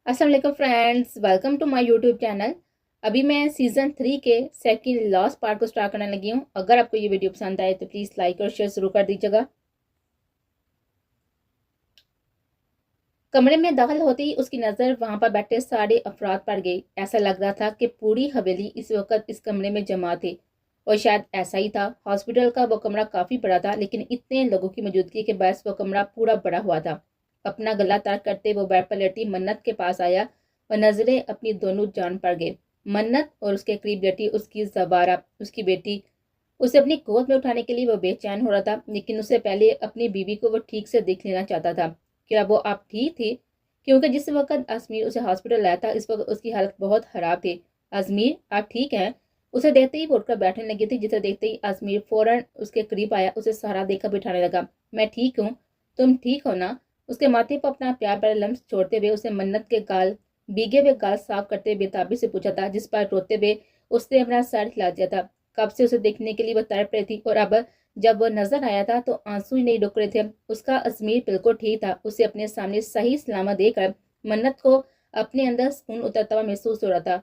अस्सलाम वालेकुम friends, welcome to my YouTube channel. अभी मैं सीज़न 3 के सेकंड लास्ट पार्ट को स्टार्ट करने लगी हूँ। अगर आपको ये वीडियो पसंद आए तो प्लीज़ लाइक और शेयर ज़रूर कर दीजिएगा। कमरे में दाखिल होते ही उसकी नज़र वहाँ पर बैठे सारे अफराद पर गई। ऐसा लग रहा था कि पूरी हवेली इस वक्त इस कमरे में जमा थे, और शायद ऐसा ही था। हॉस्पिटल का वो कमरा काफ़ी बड़ा था, लेकिन इतने लोगों की मौजूदगी के बायस वो कमरा पूरा बड़ा हुआ था। अपना गला तार करते वो बेड पर लेटी मन्नत के पास आया और नजरें अपनी दोनों जान पड़ गई। मन्नत और उसके करीब लेटी उसकी ज़बारा, उसकी बेटी। उसे अपनी गोद में उठाने के लिए वो बेचैन हो रहा था, लेकिन उससे पहले अपनी बीवी को वो ठीक से देख लेना चाहता था। क्या वो आप ठीक थी? क्योंकि जिस वक्त अजमीर उसे हॉस्पिटल लाया था, इस वक्त उसकी हालत बहुत खराब थी। अजमीर, आप ठीक हैं? उसे देखते ही वो उठकर बैठने लगी थी। जिसे देखते ही अजमीर फौरन उसके करीब आया, उसे सहारा देकर बिठाने लगा। मैं ठीक हूँ, तुम ठीक हो ना? उसके माथे पर अपना प्यार भरा लम्स छोड़ते हुए उसे मन्नत के गाल, भीगे हुए गाल साफ करते हुए बेताबी से पूछा था, जिस पर रोते हुए उसने अपना सर हिला दिया था। कब से उसे देखने के लिए वो तड़प रही थी, और अब जब वो नजर आया था तो आंसू ही नहीं रुक रहे थे। उसका अजमीर बिल्कुल ठीक था। उसे अपने सामने सही सलामत देखकर मन्नत को अपने अंदर सुकून उतरता हुआ महसूस हो रहा था।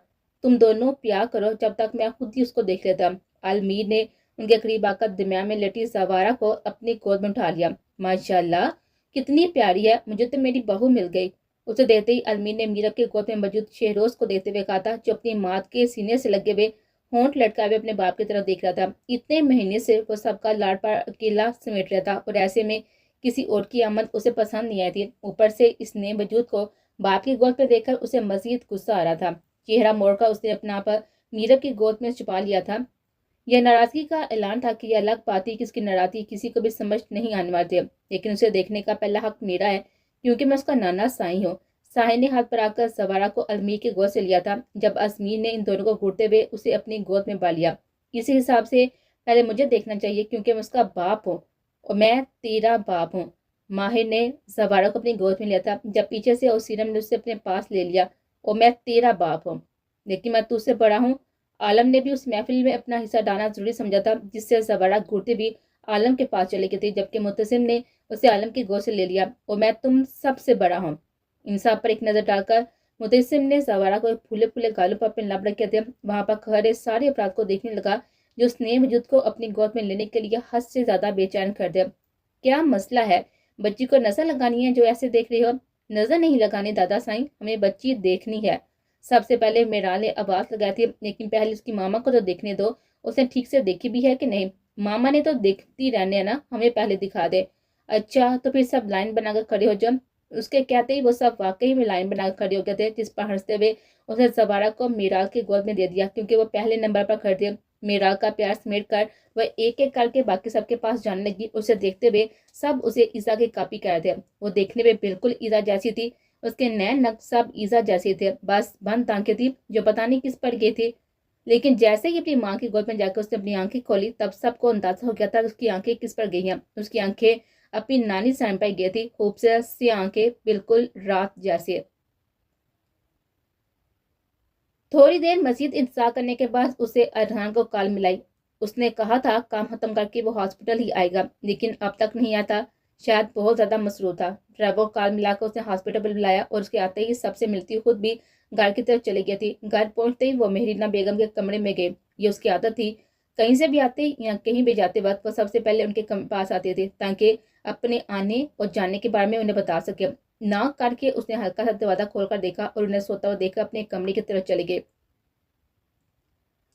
तुम दोनों प्यार करो जब तक मैं खुद ही उसको देख लेता। आलमीर ने उनके करीब आकर दरमियान में लेटी जवारा को अपनी गोद में उठा लिया। माशाल्लाह, कितनी प्यारी है, मुझे तो मेरी बहू मिल गई। उसे देते ही अलमीर ने मीरा के गोद में मौजूद शहरोज को देखते हुए कहा था, जो अपनी माँ के सीने से लगे हुए होंठ लटका हुए अपने बाप की तरफ देख रहा था। इतने महीने से वो सबका लाड पर अकेला समेट रहा था, और ऐसे में किसी और की आमद उसे पसंद नहीं आई थी। ऊपर से इस नए वजूद को बाप की गोद पर देखकर उसे मजीद गुस्सा आ रहा था। चेहरा मोड़कर उसने अपना आप मीरा की गोद में छुपा लिया था। यह नाराजगी का ऐलान था कि यह अलग बात थी कि इसकी नाराजगी किसी को भी समझ नहीं आने वाली थी, लेकिन उसे देखने का पहला हक मेरा है, क्योंकि मैं उसका नाना साई हूँ। साहिल ने हाथ पर आकर सवारा को अलमीर की गोद से लिया था। जब अजमीर ने इन दोनों को घूरते हुए उसे अपनी गोद में पा लिया। इसी हिसाब से पहले मुझे देखना चाहिए, क्योंकि मैं उसका बाप हूँ, और मैं तेरा बाप हूँ। माहिर ने सवारा को अपनी गोद में लिया था, जब पीछे से सीरम ने उसे अपने पास ले लिया। और मैं तेरा बाप हूँ, लेकिन मैं तुझसे बड़ा हूँ। आलम ने भी उस महफिल में अपना हिस्सा डालना जरूरी समझा था, जिससे जवारा घूरते भी आलम के पास चले गए थे, जबकि मुतसिम ने उसे आलम की गोद से ले लिया। और मैं तुम सबसे बड़ा हूँ। इंसाफ पर एक नजर डालकर मुतसिम ने जवारा को फूले फूले गालों पर अपने लब रखे थे। वहां पर खड़े सारे अपराध को देखने लगा, जो स्नेह वजूद को अपनी गोद में लेने के लिए हद से ज्यादा बेचैन कर दिया। क्या मसला है? बच्ची को नजर लगानी है जो ऐसे देख रही हो? नजर नहीं लगानी दादा साईं, हमें बच्ची देखनी है। सबसे पहले मेरा ने आवाज लगाई थी, लेकिन पहले उसकी मामा को तो देखने दो। उसने ठीक से देखी भी है कि नहीं? मामा ने तो देखती रहने है ना, हमें पहले दिखा दे। अच्छा, तो फिर सब लाइन बनाकर खड़े हो जाओ। उसके कहते ही वो सब वाकई में लाइन बनाकर खड़े हो गए थे, जिस पर हंसते हुए उसने जवारा को मीराल की गोद में दे दिया, क्योंकि वो पहले नंबर पर खड़े थे। मीराल का प्यार समेट कर वह एक एक करके बाकी सबके पास जाने लगी। उसे देखते हुए सब उसे ईजा की कॉपी कर थे। वो देखने में बिल्कुल ईजा जैसी थी। उसके नैन नक्श सब ईजा जैसे थे, बस बंद आंखें थी जो पता नहीं किस पर गई थी। लेकिन जैसे ही अपनी माँ की गोद में जाकर उसने अपनी आंखें खोली, तब सबको अंदाजा हो गया था उसकी आंखें किस पर गई हैं। उसकी आंखें अपनी नानी सैम पर गई थी, खूबसूरत सी आंखें, बिल्कुल रात जैसे। थोड़ी देर मजीद इंतजार करने के बाद उसे अरहान को कॉल मिलाई। उसने कहा था काम खत्म करके वो हॉस्पिटल ही आएगा, लेकिन अब तक नहीं आता। शायद बहुत ज्यादा मसरूफ था। ड्राइवर कॉल मिलाकर उसने हॉस्पिटल बुलाया, और उसके आते ही सबसे मिलती खुद भी घर की तरफ चली गई थी। घर पहुंचते ही वो मेहरीना बेगम के कमरे में गए। ये उसकी आदत थी। कहीं से भी आते या कहीं भी जाते वक्त वो सबसे पहले उनके पास आते थे, ताकि अपने आने और जाने के बारे में उन्हें बता सके। नाक करके उसने हल्का सा दरवाजा खोलकर देखा, और उन्हें सोता हुआ देखकर अपने कमरे की तरफ चले गए।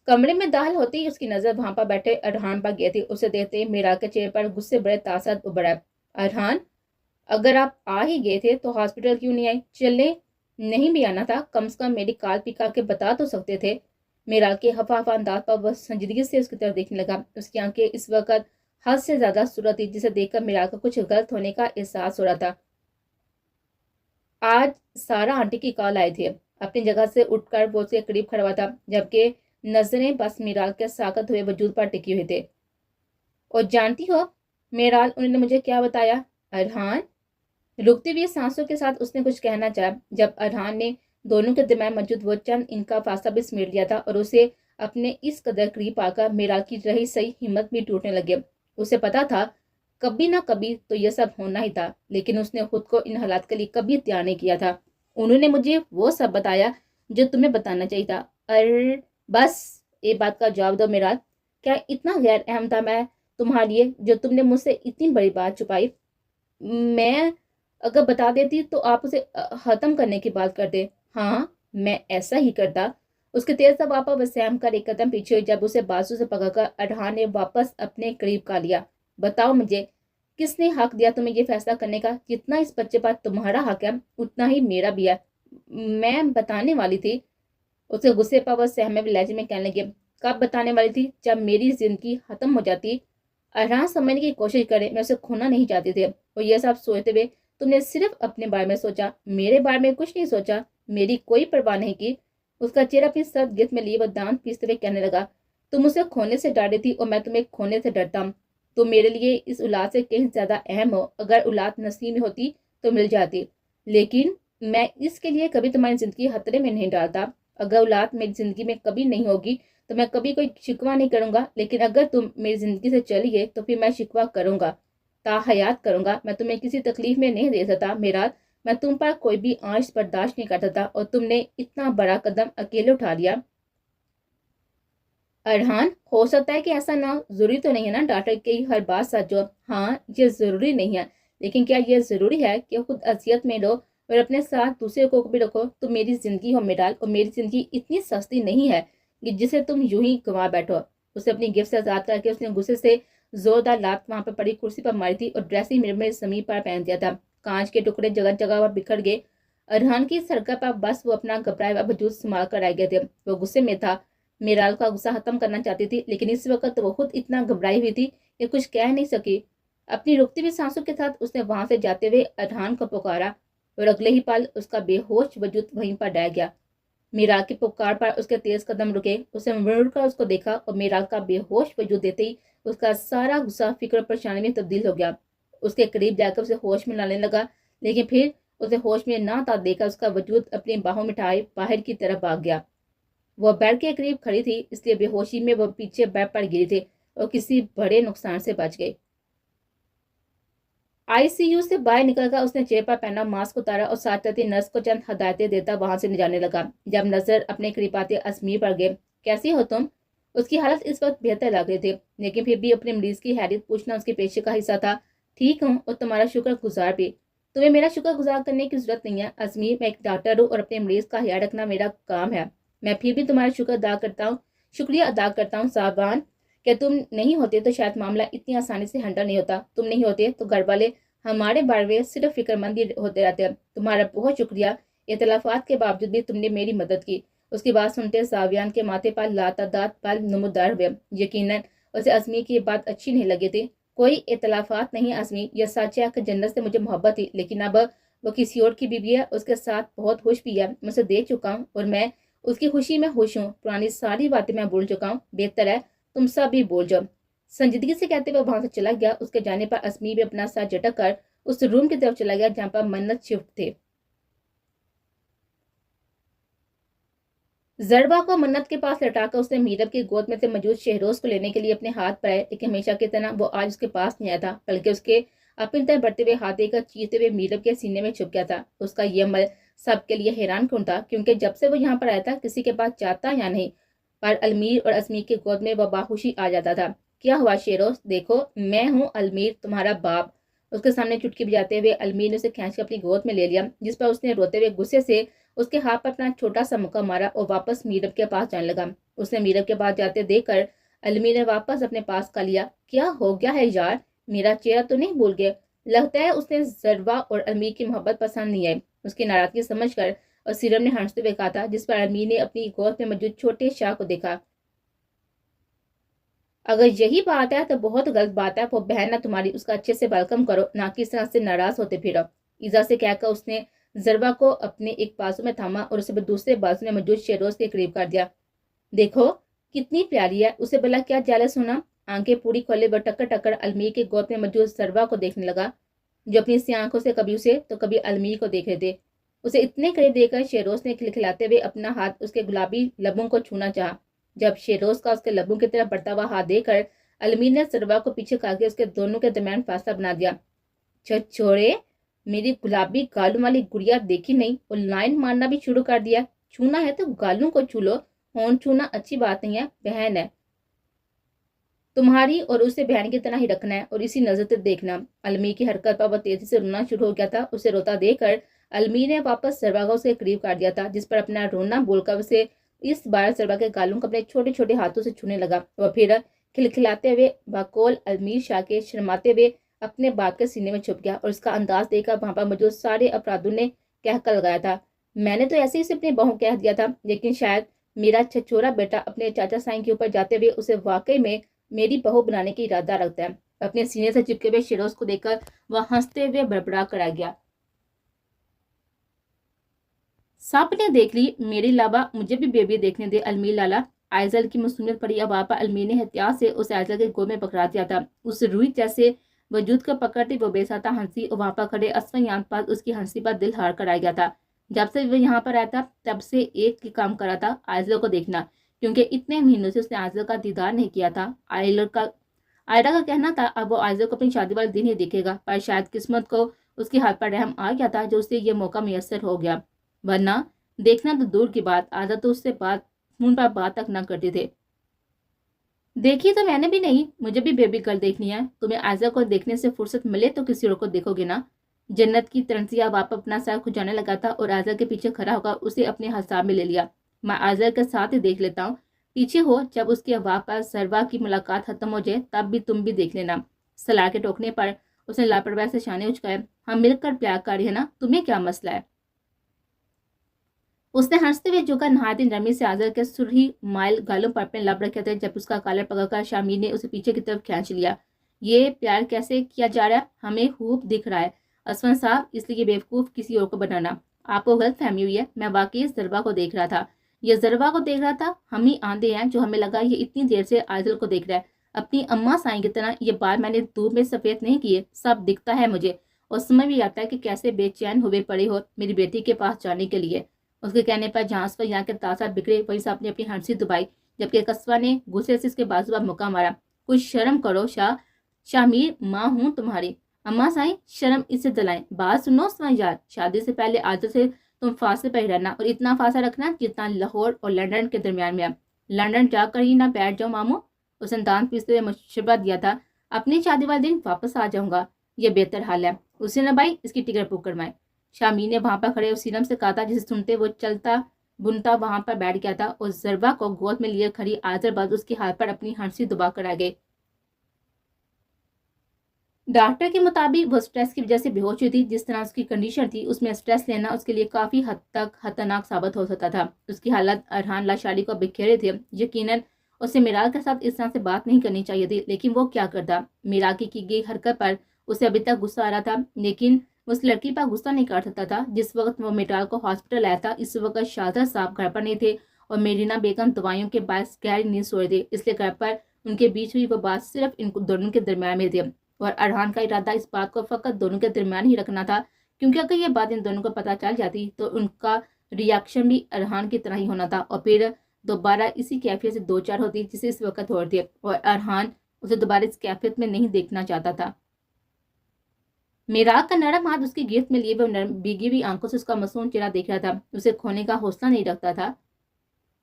कमरे में दाखिल होते ही उसकी नजर वहां पर बैठे अरहान पर गई थी। उसे देखते ही मीरा के चेहरे पर गुस्से भरे तासर उभरा। अरहान, अगर आप आ ही गए थे तो हॉस्पिटल क्यों नहीं आए? चले नहीं भी आना था, कम से कम मेरी कॉल पिका के बता तो सकते थे। मीरा के हफा हफा अंदाज पर वह संजीदगी से उसकी तरफ देखने लगा। उसकी आंखें इस वक्त हद से ज्यादा सूरत थी, जिसे देखकर मीरा को कुछ गलत होने का एहसास हो रहा था। आज सारा आंटी की कॉल आई थी। अपनी जगह से उठकर वो उसके करीब खड़ा हुआ था, जबकि नजरें बस मीराल के साकत हुए वजूद पर टिकी हुई थे। और जानती हो मीराल, उन्होंने मुझे क्या बताया? अरहान, रुकती हुई सांसों के साथ उसने कुछ कहना चाहा, जब अरहान ने दोनों के दिमाग मौजूद वो चंद इनका फासला भी समेट लिया था, और उसे अपने इस कदर करीब पाकर मीराल की रही सही हिम्मत भी टूटने लगे। उसे पता था कभी ना कभी तो यह सब होना ही था, लेकिन उसने खुद को इन हालात के लिए कभी तैयार नहीं किया था। انہوں نے مجھے وہ سب بتایا جو تمہیں بتانا چاہیے تھا۔ بس ایک بات کا جواب دو میرال، کیا اتنا غیر اہم تھا میں تمہارے لیے جو تم نے مجھ سے اتنی بڑی بات چھپائی؟ میں اگر بتا دیتی تو آپ اسے ختم کرنے کی بات کرتے۔ ہاں میں ایسا ہی کرتا۔ اس کے تیز سب واپس وسیم کر ایک قدم پیچھے ہوئی جب اسے بازو سے پکڑ کر ارحان نے واپس اپنے قریب کا لیا۔ بتاؤ مجھے، کس نے حق دیا تمہیں یہ فیصلہ کرنے کا؟ جتنا اس بچے پر تمہارا حق ہے اتنا ہی میرا بھی ہے۔ میں بتانے والی تھی، اسے غصے پر وہ سہمے لہجے میں کہنے لگے۔ کب بتانے والی تھی؟ جب میری زندگی ختم ہو جاتی۔ ارحان سمجھنے کی کوشش کرے، میں اسے کھونا نہیں چاہتی تھی، اور یہ سب سوچتے ہوئے تم نے صرف اپنے بارے میں سوچا، میرے بارے میں کچھ نہیں سوچا، میری کوئی پرواہ نہیں کی۔ اس کا چہرہ اپنی سخت گرد میں لیے وہ دانت پیستے ہوئے کہنے لگا، تم اسے کھونے سے ڈر رہی تھی اور میں تمہیں کھونے سے ڈرتا ہوں۔ تم میرے لیے اس اولاد سے کہیں زیادہ اہم ہو۔ اگر اولاد نصیب میں ہوتی تو مل جاتی، لیکن میں اس کے لیے کبھی تمہاری زندگی خطرے میں نہیں ڈالتا۔ اگر اولاد میری زندگی میں کبھی نہیں ہوگی تو میں کبھی کوئی شکوہ نہیں کروں گا، لیکن اگر تم میری زندگی سے چلی گئے تو پھر میں شکوہ کروں گا، تا حیات کروں گا۔ میں تمہیں کسی تکلیف میں نہیں دے سکتا میرال، میں تم پر کوئی بھی آنچ برداشت نہیں کر سکتا، اور تم نے اتنا بڑا قدم اکیلے اٹھا لیا۔ ارحان، ہو سکتا ہے کہ ایسا نہ، ضروری تو نہیں ہے نا ڈاکٹر کی ہر بات سچ ہو۔ ہاں یہ ضروری نہیں ہے، لیکن کیا یہ ضروری ہے کہ خود اذیت میں لو اور اپنے ساتھ دوسرے کو بھی رکھو؟ تو میری زندگی ہو میرال، اور میری زندگی اتنی سستی نہیں ہے کہ جسے تم یوں ہی گنوا بیٹھو۔ اسے اپنی گفٹ سے آزاد کر کے اس نے غصے سے زوردار لات وہاں پر پڑی کرسی پر ماری تھی اور ڈریسنگ میرر میں زمین پر پہن دیا تھا۔ کانچ کے ٹکڑے جگہ جگہ پر بکھر گئے۔ ارحان کی حرکت پر بس وہ اپنا گھبرایا ہوا وجود سنبھال کر رہ گئے تھے۔ وہ غصے میں تھا، میرال کا غصہ ختم کرنا چاہتی تھی، لیکن اس وقت وہ خود اتنا گھبرائی ہوئی تھی کہ کچھ کہہ نہیں سکی۔ اپنی رکتی ہوئی سانسوں کے ساتھ اس نے وہاں سے جاتے ہوئے ارحان کو پکارا، اور اگلے ہی پل اس کا بے ہوش وجود وہیں پر ڈہ گیا۔ میرال کی پکار پر اس کے تیز قدم رکے، اسے مڑ کر اس کو دیکھا، اور میرال کا بے ہوش وجود دیتے ہی اس کا سارا غصہ فکر اور پریشانی میں تبدیل ہو گیا۔ اس کے قریب جا کر اسے ہوش میں لانے لگا، لیکن پھر اسے ہوش میں نہ تا دے کر اس کا وجود اپنی باہوں میں اٹھائے باہر کی طرف بھاگ گیا۔ وہ بیڈ کے قریب کھڑی تھی، اس لیے بے ہوشی میں وہ پیچھے بیڈ پر گری تھی اور کسی بڑے نقصان سے بچ گئے۔ آئی سی یو سے باہر نکل کر اس نے چہرے پر پہنا ماسک اتارا اور ساتھ چلتی نرس کو چند ہدایتیں دیتا وہاں سے جانے لگا۔ جب نظر اپنے قریب آتے ازمیر پر گئے، کیسی ہو تم؟ اس کی حالت اس وقت بہتر لگ رہی تھی، لیکن پھر بھی اپنے مریض کی حیثیت پوچھنا اس کے پیشے کا حصہ تھا۔ ٹھیک ہوں، اور تمہارا شکر گزار بھی۔ تمہیں میرا شکر گزار کرنے کی ضرورت نہیں ہے ازمیر، میں ایک ڈاکٹر ہوں اور اپنے مریض کا خیال رکھنا میرا کام ہے۔ میں پھر بھی تمہارا شکریہ ادا کرتا ہوں صاحبان، کہ تم نہیں ہوتے تو شاید معاملہ اتنی آسانی سے ہینڈل نہیں ہوتا۔ تم نہیں ہوتے تو گھر والے ہمارے بارے میں صرف فکر مند ہی ہوتے رہتے ہیں۔ تمہارا بہت شکریہ، اختلافات کے باوجود بھی تم نے میری مدد کی۔ اس کی بات سنتے زاویان کے ماتھے پر لاتعداد پل نمودار ہوئے۔ یقیناً اسے ازمیر کی یہ بات اچھی نہیں لگی تھی۔ کوئی اختلافات نہیں ازمیر، یہ سچ ہے کہ جنت سے مجھے محبت تھی، لیکن اب وہ کسی اور کی بیوی ہے، اس کے ساتھ بہت خوش بھی ہے۔ میں اسے دیکھ چکا ہوں اور میں اس کی خوشی میں خوش ہوں۔ پرانی ساری باتیں میں بھول چکا ہوں، بہتر ہے تم سب بھی بھول جاؤ۔ سنجیدگی سے کہتے ہوئے وہاں سے چلا گیا۔ اس کے جانے پر ازمیر بھی اپنا سر جھٹک کر اس روم کی طرف چلا گیا جہاں پر منت شفٹ تھے۔ زربا کو منت کے پاس لٹا کر اس نے میرب کی گود میں سے موجود شہروز کو لینے کے لیے اپنے ہاتھ بڑھائے، لیکن ہمیشہ کی طرح وہ آج اس کے پاس نہیں آیا تھا، بلکہ اس کے اپنی طرف بڑھتے ہوئے ہاتھ دے کر چیختے ہوئے میرب کے سینے میں چھپ گیا تھا۔ اس کا یہ عمل سب کے لیے حیران کن تھا، کیونکہ جب سے وہ یہاں پر آیا تھا کسی کے پاس جاتا یا نہیں، پر المیر اور ازمیر کی گود میں وہ باخوشی آ جاتا تھا۔ کیا ہوا شہروز؟ دیکھو میں ہوں المیر، تمہارا باپ۔ اس کے سامنے چٹکی بجاتے ہوئے المیر نے اسے کھینچ کے اپنی گود میں لے لیا، جس پر اس نے روتے ہوئے غصے سے اس کے ہاتھ پر اپنا چھوٹا سا مکہ مارا اور واپس میرب کے پاس جانے لگا۔ اس نے میرب کے پاس جاتے دیکھ کر المیر نے واپس اپنے پاس کا لیا۔ کیا ہو گیا ہے یار، میرا چہرہ تو نہیں بھول گئے؟ لگتا ہے اس نے زربا اور المیر کی محبت پسند نہیں آئی۔ اس کی ناراضگی سمجھ کر اور سیرم نے ہنستے ہوئے کہا تھا، جس پر المیر نے اپنی گود میں موجود چھوٹے شاہ کو دیکھا۔ اگر یہی بات ہے تو بہت غلط بات ہے، وہ بہن نہ تمہاری، اس کا اچھے سے ویلکم کرو، نہ کہ اس طرح سے ناراض ہوتے پھرو۔ ایزا سے کہہ کر اس نے زربا کو اپنے ایک بازو میں تھاما اور اسے دوسرے بازو میں موجود شہروز کے قریب کر دیا۔ دیکھو کتنی پیاری ہے، اسے بلا کیا جالس ہونا۔ آنکھیں پوری کھولے وہ ٹکر ٹکر المیر کے گود میں موجود زربا کو دیکھنے لگا، جو اپنی سی آنکھوں سے کبھی اسے تو کبھی المیر کو دیکھ رہے تھے۔ اسے اتنے قریب دیکھ کر شہروز نے کھلکھلاتے ہوئے اپنا ہاتھ اس کے گلابی لبوں کو چھونا چاہا۔ جب شہروز کا اس کے لبوں کی طرف بڑھتا ہوا ہاتھ دے کر المیر نے زربا کو پیچھے کر کے اس کے دونوں کے درمیان فاصلہ بنا دیا۔ چھوڑے، मेरी गुलाबी गालों वाली गुड़िया देखी नहीं और लाइन मारना भी शुरू कर दिया। छूना है तो गालों को छू लो, होंठ छूना अच्छी बात नहीं है, बहन है तुम्हारी और उसे बहन की तरह ही रखना है और इसी नजर से देखना। अलमी की हरकत पर वह तेजी से रोना शुरू हो गया था। उसे रोता देखकर अलमी ने वापस सरवा को उसके करीब कर दिया था, जिस पर अपना रोना बोलकर उसे इस बार सरवा के गालों को अपने छोटे छोटे हाथों से छूने लगा। वह फिर खिलखिलाते हुए बकौल अलमीर शाह के शर्माते हुए अपने बाप के सीने में छुप गया और उसका अंदाज देखकर वहां पर मौजूद सारे अपराधियों ने कहकर लगाया था, मैंने तो ऐसे ही से अपने बहू कह दिया था, लेकिन शायद मेरा छछोरा बेटा अपने चाचा साईं के ऊपर जाते हुए उसे वाकई में मेरी बहू बनाने की इरादा रखता है। अपने सीने से चिपके हुए शिरोज को देखकर वह हंसते हुए बड़बड़ा कर आ गया। सब ने देख ली, मेरे अलावा मुझे भी बेबी देखने दे अलमीर लाला। आयजल की मासूमियत पड़ी आवाज पर अलमीर ने एहतियात से उसे आयजल के गोद में पकड़ा दिया था। उस रुई जैसे वजूद को पकड़ते वो बेसाता हंसी और वहां पर खड़े असफयान पर उसकी हंसी पर दिल हार कर आ गया था। जब से वो यहाँ पर आया था तब से एक ही काम करा था, आयजल को देखना, क्योंकि इतने महीनों से उसने आयजल का दीदार नहीं किया था। आयरा का कहना था अब वो आयजल को अपनी शादी वाले दिन ही देखेगा, पर शायद किस्मत को उसके हाथ पर रहम आ गया था जो उसे ये मौका मुयस्सर हो गया, वरना देखना तो दूर की बात, आदत तो उससे बात फोन पर बात तक न करते थे। देखी तो मैंने भी नहीं, मुझे भी बेबी गर्ल देखनी है। तुम्हें आयजा को देखने से फुर्सत मिले तो किसी और को देखोगे ना। जन्नत की तरंसिया वाप अपना सर खुजाने लगा था और आयजा के पीछे खड़ा होकर उसे अपने हिसाब में ले लिया। मैं आयजा के साथ ही देख लेता हूँ, पीछे हो, जब उसके वापस सरवा की मुलाकात खत्म हो जाए तब भी तुम भी देख लेना। सलाह के टोकने पर उसने लापरवाही से शाने उचकाए, हम मिलकर प्यार कर रहे हैं ना, तुम्हें क्या मसला है। उसने हंसते हुए झुका नहायत नरमी से आजर के सुरही माइल गालों पर अपने लब रखे थे। जब उसका कॉलर पकड़कर शामिर ने उसे पीछे की तरफ खींच लिया। ये प्यार कैसे किया जा रहा है, हमें खूब दिख रहा है असफन साहब, इसलिए बेवकूफ किसी और को बनाना। आपको गलत फहमी हुई है, मैं वाकई जरबा को देख रहा था। ये जरबा को देख रहा था, हम ही आंधे हैं जो हमें लगा ये इतनी देर से आजल को देख रहा है। अपनी अम्मा साईं की तरह ये बाल मैंने धूप में सफेद नहीं किए, सब दिखता है मुझे, और समझ भी आता है कि कैसे बेचैन हुए पड़े हो मेरी बेटी के पास जाने के लिए। उसके कहने पर जहां पर यहाँ के तासा बिगड़े वहीं साहब ने अपनी हंसी दबाई, जबकि कस्बा ने गुस्से से इसके बाजू पर मुक्का मारा। कुछ शर्म करो शामीर, माँ हूँ तुम्हारी। अम्मा साईं शर्म इससे दिलाएं, बात सुनो समझदार, शादी से पहले आदत से तुम फासले पर ही रहना और इतना फासला रखना जितना लाहौर और लंदन के दरमियान में है। लंदन जाकर ही ना बैठ जाओ मामू। उसने दांत पीसते हुए मशवरा दिया था, अपनी शादी वाले दिन वापस आ जाऊंगा, ये बेहतर हाल है। उसे ना भाई इसकी टिकट बुक करवाएं। शामी ने वहां पर खड़े उस सीरम से कहा था, जिसे सुनते वो चलता बुनता वहां पर बैठ गया था और जरबा को गोद में लिए खड़ी आजरबाज उसके हाथ पर अपनी हंसी दुबा कर आ गए। डॉक्टर के मुताबिक वो स्ट्रेस की वजह से बेहोश हुई थी। जिस तरह उसकी कंडीशन थी उसमें स्ट्रेस लेना उसके लिए काफी हद तक खतरनाक साबित हो सकता था। उसकी हालत अरहान लाशारी को बिखेरे थे। यकीनन उसे मिराल के साथ इस तरह से बात नहीं करनी चाहिए थी, लेकिन वो क्या करता। मिराल की गई हरकत पर उसे अभी तक गुस्सा आ रहा था, लेकिन उस लड़की पर गुस्सा नहीं कर सकता था। जिस वक्त वो मिराल को हॉस्पिटल आया था इस वक्त शाहजहां साहब घर पर नहीं थे और मेरीना बेगम दवाइयों के बायस गहरी नींद सो रहे थे, इसलिए घर पर उनके बीच हुई वो बात सिर्फ इन दोनों के दरमियान में थी। और अरहान का इरादा इस बात को फकत दोनों के दरमियान ही रखना था, क्योंकि अगर ये बात इन दोनों को पता चल जाती तो उनका रिएक्शन भी अरहान की तरह ही होना था और फिर दोबारा इसी कैफियत से दो चार होती जिसे इस वक्त हो रही थी, और अरहान उसे दोबारा इस कैफियत में नहीं देखना चाहता था। मेराग का नरम हाथ उसकी गिरफ्त में लिए वो भीगी हुई आंखों से उसका मासूम चेहरा देख रहा था। उसे खोने का हौसला नहीं रखता था।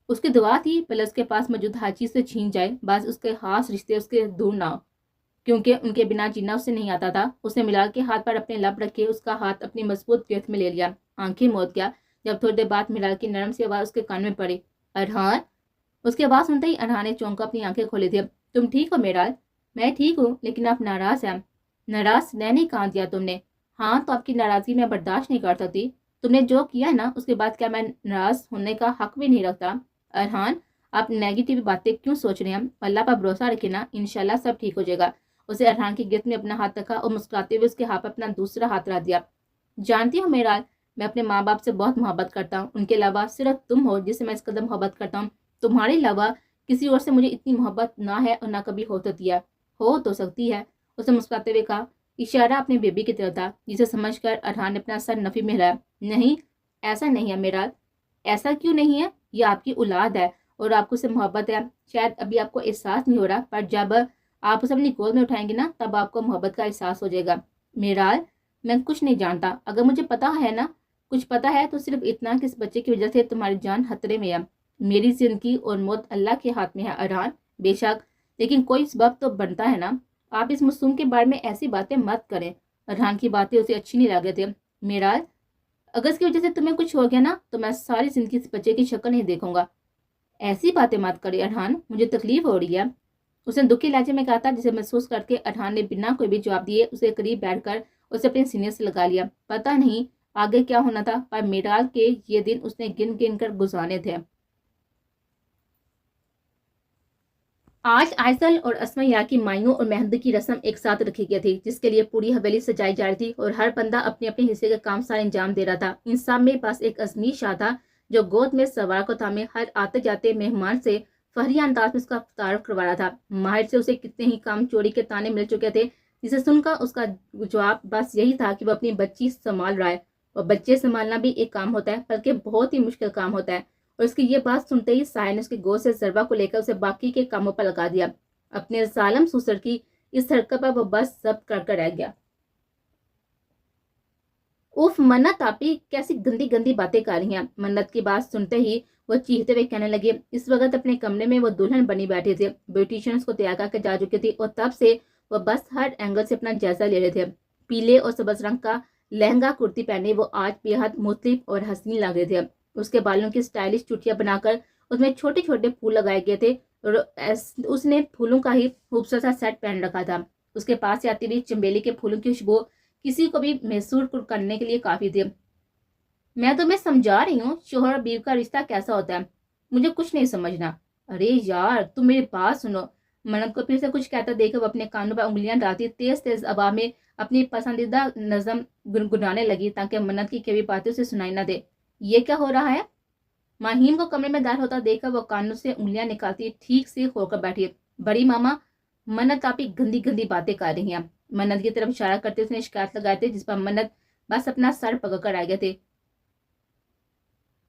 उसकी दुआ थी पहले उसके पास मौजूद हर चीज से छीन जाए, बस उसके खास रिश्ते उसके दूर ना हो, क्योंकि उनके बिना जीना उसे नहीं आता था। उसने मिलाल के हाथ पर अपने लब रखे उसका हाथ अपनी मजबूत गिरफ्त में ले लिया। आंखें मोद गया जब थोड़ी देर बाद मिलाल की नरम सी आवाज उसके कान में पड़ी, अरहान। उसकी आवाज सुनते ही अरहान ने चौंक अपनी आंखें खोली थी। तुम ठीक हो मिराल? मैं ठीक हूँ, लेकिन आप नाराज हैं। नाराज नहीं कहा दिया तुमने? हाँ तो आपकी नाराजगी मैं बर्दाश्त नहीं कर सकती। तुमने जो किया है ना उसके बाद क्या मैं नाराज होने का हक भी नहीं रखता? अरहान आप नेगेटिव बातें क्यों सोच रहे हैं? अल्लाह पर भरोसा रखे ना, इंशाल्लाह सब ठीक हो जाएगा। उसे अरहान की गिरफ्त में अपना हाथ रखा और मुस्कुराते हुए उसके हाथ पर अपना दूसरा हाथ रख दिया। जानती हो मेराल, मैं अपने माँ बाप से बहुत मोहब्बत करता हूँ, उनके अलावा सिर्फ तुम हो जिससे मैं इस कदम मोहब्बत करता हूँ। तुम्हारे अलावा किसी और से मुझे इतनी मोहब्बत ना है और ना कभी हो सकती है। हो तो सकती है, उसे मुस्कुराते हुए कहा। इशारा अपने बेबी की तरफ था, जिसे समझकर अरहान ने अपना सर नफी में हिलाया। नहीं, ऐसा नहीं है मेराल। ऐसा क्यों नहीं है? ये आपकी औलाद है और आपको उससे मोहब्बत है। शायद अभी आपको एहसास नहीं हो रहा, पर जब आप उसे अपनी गोद में उठाएंगे ना तब आपको मोहब्बत का एहसास हो जाएगा। मेराल میں کچھ نہیں جانتا. اگر مجھے پتا ہے نا, کچھ پتا ہے تو صرف اتنا کہ اس بچے کی وجہ سے تمہاری جان خطرے میں ہے. میری زندگی اور موت اللہ کے ہاتھ میں ہے ارحان. بے شک, لیکن کوئی سبب تو بنتا ہے نا. آپ اس معصوم کے بارے میں ایسی باتیں مت کریں. ارحان کی باتیں اسے اچھی نہیں لگ رہی تھی. معراج, اگر اس کی وجہ سے تمہیں کچھ ہو گیا نا تو میں ساری زندگی اس بچے کی شکل نہیں دیکھوں گا. ایسی باتیں مت کرے ارحان, مجھے تکلیف ہو رہی ہے. اس نے دکھی لہجے میں کہا تھا, جسے محسوس کر کے ارحان نے بنا کوئی بھی جواب دیے اسے قریب بیٹھ کر اسے اپنے سینے سے لگا لیا. پتہ نہیں آگے کیا ہونا تھا, پر معراج کے یہ دن اس نے گن گن کر گزارے تھے. آج آئزل اور اسمیہ کی مائنوں اور مہندی کی رسم ایک ساتھ رکھی گئی تھی, جس کے لیے پوری حویلی سجائی جا رہی تھی اور ہر بندہ اپنے اپنے حصے کا کام سارے انجام دے رہا تھا. ان سب میں بس ایک ازمیر شاہ تھا جو گود میں سوار کو تھامے ہر آتے جاتے مہمان سے فخریہ انداز میں اس کا تعارف کروا رہا تھا. ماہر سے اسے کتنے ہی کام چوری کے تانے مل چکے تھے, جسے سن کر اس کا جواب بس یہی تھا کہ وہ اپنی بچی سنبھال رہا ہے. اور بچے سنبھالنا بھی ایک کام ہوتا ہے, بلکہ بہت ہی مشکل کام ہوتا ہے. اور اس کی یہ بات سنتے ہی ساحر نے اس کی گود سے ضربہ کو لے کر اسے باقی کے کاموں پر لگا دیا. اپنے ظالم سسر کی اس حرکت پر وہ بس ضبط کر کر رہ گیا. اوف منت, آپی کیسی گندی گندی باتیں کر رہی ہیں. منت کی بات سنتے ہی وہ چیختے ہوئے کہنے لگے. اس وقت اپنے کمرے میں وہ دلہن بنی بیٹھی تھے. بیوٹیشین اس کو تیار کر کے جا چکی تھی اور تب سے وہ بس ہر اینگل سے اپنا جائزہ لے رہے تھے. پیلے اور سبز رنگ کا لہنگا کرتی پہنے وہ آج بے حد مختلف اور حسین لگ رہے تھے. اس کے بالوں کی سٹائلش چٹیاں بنا کر اس میں چھوٹے چھوٹے پھول لگائے گئے تھے اور اس نے پھولوں کا ہی خوبصورت سا سیٹ پہن رکھا تھا. اس کے پاس سے آتی ہوئی چنبیلی کے پھولوں کی خوشبو کسی کو بھی محسوس کرنے کے لیے کافی تھی. میں تمہیں سمجھا رہی ہوں, شوہر اور بیوی کا رشتہ کیسا ہوتا ہے, مجھے کچھ نہیں سمجھنا. ارے یار تم میری بات سنو. منت کو پھر سے کچھ کہتا دیکھ وہ اپنے کانوں پر انگلیاں ڈالتی تیز تیز ہوا میں اپنی پسندیدہ نظم گنگنانے لگی تاکہ منت کی کبھی باتیں اسے سنائی نہ دے. یہ کیا ہو رہا ہے؟ ماہیم کو کمرے میں داخل ہوتا دیکھ کر وہ کانوں سے انگلیاں نکالتی ٹھیک سے ہو کر بیٹھی. بڑی ماما, منت آپی گندی گندی باتیں کر رہی ہیں. منت کی طرف اشارہ کرتے اس نے شکایت لگائے تھے, جس پر منت بس اپنا سر پکڑ کر آ گئے تھے.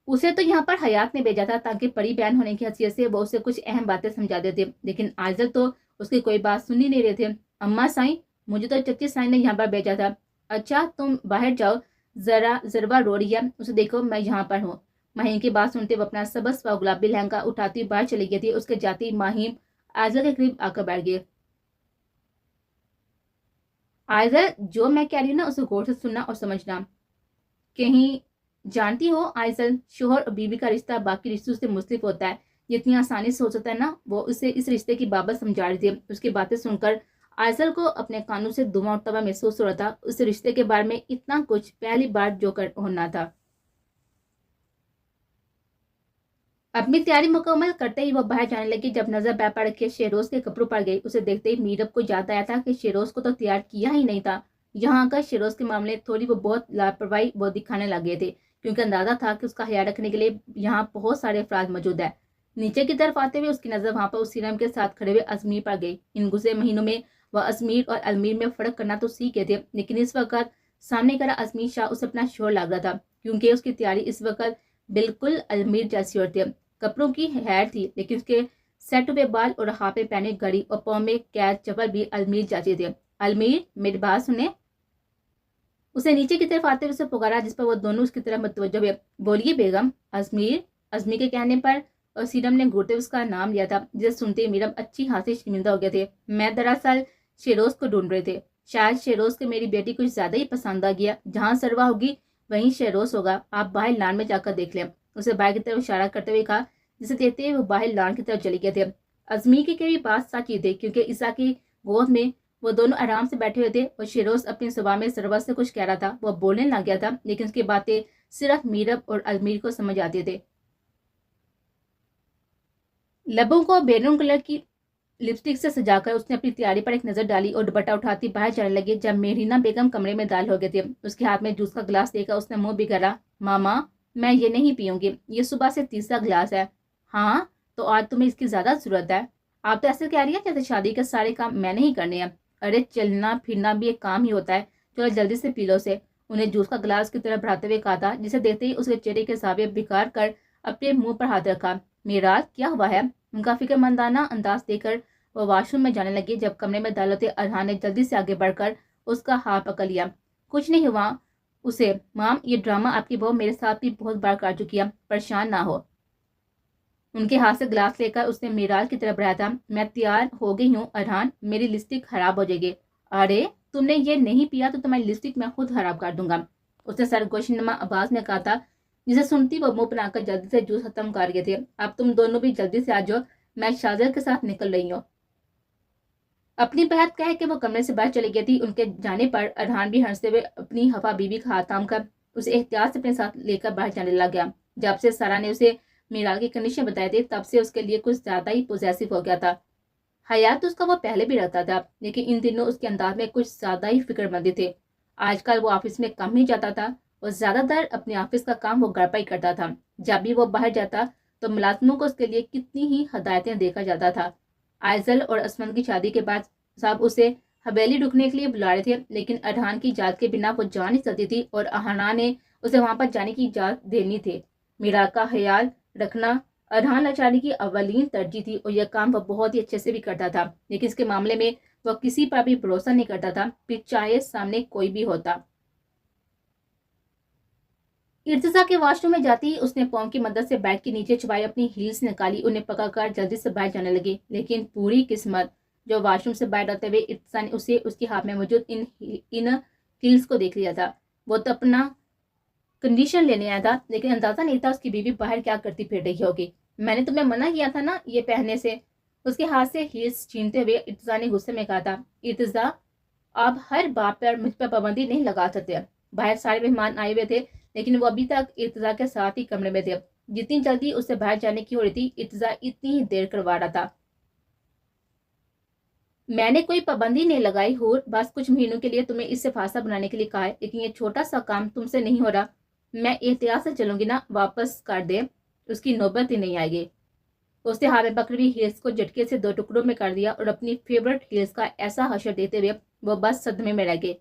اسے تو یہاں پر حیات نے بھیجا تھا تاکہ بڑی بہن ہونے کی حیثیت سے وہ اسے کچھ اہم باتیں سمجھا دیتے, لیکن آئزل تو اس کی کوئی بات سن ہی نہیں رہے تھے. اماں سائیں, مجھے تو چچی سائیں نے یہاں پر بھیجا تھا. اچھا تم باہر جاؤ, ذرا ضربہ رو رہی ہے, اسے دیکھو میں یہاں پر ہوں. ماہیم کی بات سنتے وہ اپنا سبز و گلابی لہنگا اٹھاتی باہر چلی گئی تھی. اس کے جاتی ماہیم آئزل کے قریب آ کر بیٹھ گئے. آئزل, جو میں کہہ رہی ہوں نا اسے غور سے سننا اور سمجھنا. کہیں جانتی ہو آئزل, شوہر اور بیوی کا رشتہ باقی رشتوں سے مختلف ہوتا ہے. جتنی آسانی سے ہو سکتا ہے نا, وہ اسے اس رشتے کی بابت سمجھا رہی تھی. اس کی باتیں سن کر آئزل کو اپنے کانوں سے دو مرتبہ محسوس ہو رہا تھا. اس رشتے کے بارے میں اتنا کچھ پہلی بار جو کر ہونا تھا. اپنی تیاری مکمل کرتے ہی وہ باہر جانے لگی. جب نظر بہ پڑ کے شہروز کے کپڑوں پر گئی, اسے دیکھتے ہی میرب کو یاد آیا تھا کہ شہروز کو تو تیار کیا ہی نہیں تھا. یہاں آ کر شہروز کے معاملے تھوڑی وہ بہت لاپرواہی وہ دکھانے لگے تھے, کیونکہ اندازہ تھا کہ اس کا خیال رکھنے کے لیے یہاں بہت سارے افراد موجود ہیں. نیچے کی طرف آتے ہوئے اس کی نظر وہاں پر اس سیرم کے ساتھ کھڑے ہوئے ازمیر پر گئی. ان گزرے مہینوں میں وہ ازمیر اور المیر میں فرق کرنا تو سیکھ گئے تھے, لیکن اس وقت سامنے کرا ازمیر شاہ اسے اپنا شوہر لگ رہا تھا, کیونکہ اس کی تیاری اس وقت بالکل المیر جیسی اور تھی. کپڑوں کی خیر تھی, لیکن اس کے سیٹ ہوئے بال اور ہاتھ میں پہنے گھڑی اور پاؤں میں قید چپل بھی المیر جیسے تھے. المیر, میری بات سنیں. اسے نیچے کی طرف آتے ہوئے اسے پکارا, جس پر وہ دونوں اس کی طرف متوجہ ہوئے. بولیے بیگم. ازمیر. ازمیر کے کہنے پر اور سیرم نے گھٹتے اس کا نام لیا تھا, جسے سنتے میرم اچھی خاصی شرمندہ ہو گئے تھے. میں دراصل شیروز کو ڈھونڈ رہے تھے. شاید شیروز کے میری بیٹی کچھ زیادہ ہی پسند آ گیا. جہاں سروا ہوگی وہیں شیروز ہوگا. آپ باہر لان میں جا کر دیکھ لیں. اسے باہر کی طرف اشارہ کرتے ہوئے کہا, جسے دیکھتے ہوئے وہ باہر لان کی طرف چلی گئے تھے. ازمیر کی کئی بات سچ ہی تھی, کیونکہ عیسیٰ کی گود میں وہ دونوں آرام سے بیٹھے ہوئے تھے اور شیروز اپنی زبان میں سرور سے کچھ کہہ رہا تھا. وہ بولنے لگ گیا تھا, لیکن اس کی باتیں صرف میرب اور المیر کو سمجھ آتی تھے. لبوں کو بیرون کلر کی لپسٹک سے سجا کر اس نے اپنی تیاری پر ایک نظر ڈالی اور دوپٹہ اٹھاتی باہر جانے لگی. جب مہرینہ بیگم کمرے میں داخل ہو گئے تھے, اس کے ہاتھ میں جوس کا گلاس دے کر اس نے منہ بگڑا. ماما, میں یہ نہیں پیوں گی, یہ صبح سے تیسرا گلاس ہے. ہاں تو آج تمہیں اس کی زیادہ ضرورت ہے. آپ تو ایسے کہہ رہی ہیں جیسے شادی کے سارے کام میں نہیں کرنے ہیں. ارے چلنا پھرنا بھی ایک کام ہی ہوتا ہے, چلو جلدی سے پی لو سے. انہیں جوس کا گلاس کی طرف بڑھاتے ہوئے کہا تھا, جسے دیکھتے ہی اس کے چہرے کے زاویے بکار کر اپنے منہ پر ہاتھ رکھا. معراج, کیا ہوا ہے؟ ان کا فکر مندانہ انداز دے کر وہ واش روم میں جانے لگی. جب کمرے میں داخل ہوتے ارحان نے جلدی سے آگے بڑھ کر اس کا ہاتھ پکڑ لیا. کچھ نہیں ہوا اسے. مام یہ ڈرامہ آپ کی بہو میرے ساتھ بھی بہت بار کر چکی ہے, پریشان نہ ہو. ان کے ہاتھ سے گلاس لے کر اس نے میرال کی طرف بڑھایا تھا. میں تیار ہو گئی ہوں ارحان, میری لپسٹک خراب ہو جائے گی. ارے تم نے یہ نہیں پیا تو تمہاری لپسٹک میں خود خراب کر دوں گا, اس نے سرگوشی نما آواز میں کہا تھا, جسے سنتی وہ منہ بنا کر جلدی سے جوس ختم کر گئے تھے. اب تم دونوں بھی جلدی سے آ جاؤ, میں شاہزر کے ساتھ نکل رہی ہوں. اپنی بات کہہ کے وہ کمرے سے باہر چلی گئی تھی. ان کے جانے پر ارحان بھی ہنستے ہوئے اپنی حفا بیوی کا ہاتھ تھام کر اسے احتیاط سے اپنے ساتھ لے کر باہر جانے لگ گیا. جب سے سارا نے اسے میرال کی کنڈیشن بتائی تھی تب سے اس کے لیے کچھ زیادہ ہی پوزیسو ہو گیا تھا. حیات اس کا وہ پہلے بھی رہتا تھا, لیکن ان دنوں اس کے انداز میں کچھ زیادہ ہی فکر مندی تھے. آج کل وہ آفس میں کم ہی جاتا تھا اور زیادہ تر اپنے آفس کا کام وہ گھر پر ہی کرتا تھا. جب بھی وہ باہر جاتا تو ملازموں کو اس کے لیے کتنی ہی ہدایتیں دیکھا جاتا تھا. آئزل اور اسمن کی شادی کے بعد صاحب اسے حویلی رکنے کے لیے بلا رہے تھے, لیکن ارحان کی اجازت کے بنا وہ جا نہیں سکتی تھی اور اہانا نے اسے وہاں پر جانے کی اجازت دینی تھی. میرال کا خیال رکھنا ارحان لاچاری کی اولین ترجیح تھی اور یہ کام وہ بہت ہی اچھے سے بھی کرتا تھا, لیکن اس کے معاملے میں وہ کسی پر بھی بھروسہ نہیں کرتا تھا, پھر چاہے سامنے کوئی بھی ہوتا. ارتضا کے واش روم میں جاتی ہی اس نے پاؤں کی مدد سے بیڈ کے نیچے چھپائی اپنی ہیلز نکالی, انہیں پکڑ کر جلدی سے باہر جانے لگی. لیکن پوری قسمت جو واش روم سے باہر آتے ہوئے ارتضا نے اسے اس کے ہاتھ میں موجود ان ہیلز کو دیکھ لیا تھا. وہ تو اپنا کنڈیشن لینے آیا تھا, لیکن اندازہ نہیں تھا اس کی بیوی باہر کیا کرتی پھر رہی ہوگی. میں نے تمہیں منع کیا تھا نا یہ پہننے سے, اس کے ہاتھ سے ہیلز چھینتے ہوئے ارتضا نے غصے میں کہا تھا. ارتضا آپ ہر بات پر مجھ پر پابندی نہیں لگا سکتے. باہر سارے مہمان آئے ہوئے تھے, لیکن وہ ابھی تک ارتضا کے ساتھ ہی کمرے میں تھے. جتنی جلدی اسے باہر جانے کی ہو رہی تھی ارتضا اتنی ہی دیر کروا رہا تھا. میں نے کوئی پابندی نہیں لگائی ہو, بس کچھ مہینوں کے لیے تمہیں اس سے فاصلہ بنانے کے لیے کہا ہے, لیکن یہ چھوٹا سا کام تم سے نہیں ہو رہا. میں احتیاط سے چلوں گی نا, واپس کر دے, اس کی نوبت ہی نہیں آئے گی. اس نے ہاتھ میں پکڑی ہوئی ہیلز کو جھٹکے سے 2 ٹکڑوں میں کر دیا اور اپنی فیورٹ ہیلز کا ایسا حشر دیتے ہوئے وہ بس صدمے میں رہ گئے.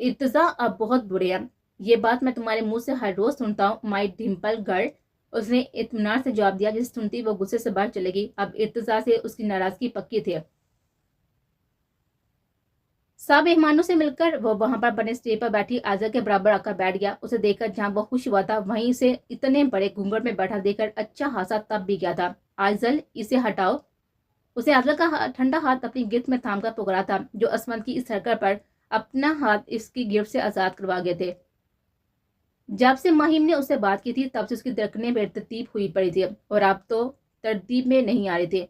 ارتضا آپ بہت برے ہیں, یہ بات میں تمہارے منہ سے ہر روز سنتا ہوں, مائی ڈمپل گرل, اس نے اطمینان سے جواب دیا, جسے سنتی وہ غصے سے باہر چلے گی. اب ارتضا سے اس کی ناراضگی پکی تھی. سب مہمانوں سے مل کر وہ وہاں پر بنے اسٹیج پر بیٹھی آئزل کے برابر آ کر بیٹھ گیا. اسے دیکھ کر جہاں وہ خوش ہوا تھا وہیں سے اتنے بڑے گھونگھٹ میں بیٹھا دیکھ کر اچھا خاصا تب بھی گیا تھا. آئزل اسے ہٹاؤ. اسے آئزل کا ٹھنڈا ہاتھ اپنی گرفت میں تھام کر پکڑا تھا, جو اسمن کی اس حرکت پر اپنا ہاتھ اس کی گرفت سے آزاد کروا گئے تھے. جب سے مہیم نے اسے بات کی تھی تب سے اس کی دھڑکنیں بے ترتیب ہوئی پڑی تھی اور اب تو ترتیب میں نہیں آ رہی تھی.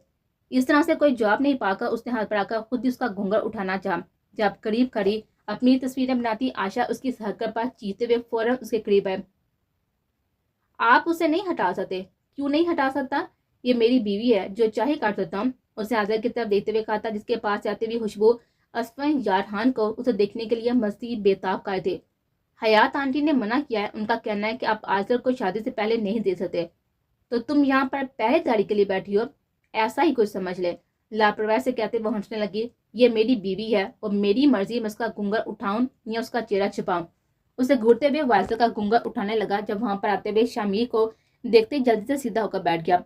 اس طرح سے کوئی جواب نہیں پا کر اس نے ہاتھ بڑھا کر خود ہی اس کا گھونگھٹ اٹھانا چاہا. جب قریب کھڑی اپنی تصویریں بناتی آشا اس کی حرکت پر چیختے ہوئے فوراً اس کے قریب ہے. آپ اسے نہیں ہٹا سکتے. کیوں نہیں ہٹا سکتا؟ یہ میری بیوی ہے, جو چاہے کر سکتا ہوں, اسے آزر کی طرف دیکھتے ہوئے کہا تھا, جس کے پاس جاتے ہوئے خوشبو اسفن یارحان کو اسے دیکھنے کے لیے مزید بےتاب کر تھے. حیات آنٹی نے منع کیا ہے, ان کا کہنا ہے کہ آپ آزر کو شادی سے پہلے نہیں دے سکتے, تو تم یہاں پر پہلے داری کے لیے بیٹھی ہو, ایسا ہی کچھ سمجھ لے. لاپرواہی سے کہتے وہ ہنسنے لگی. یہ میری بیوی ہے اور میری مرضی میں اس کا گھونگھٹ اٹھاؤں یا اس کا چہرہ چھپاؤں. اسے گھورتے ہوئے وائزل کا گھونگھٹ اٹھانے لگا. جب وہاں پر آتے ہوئے شامیر کو دیکھتے جلدی سے سیدھا ہو کر بیٹھ گیا.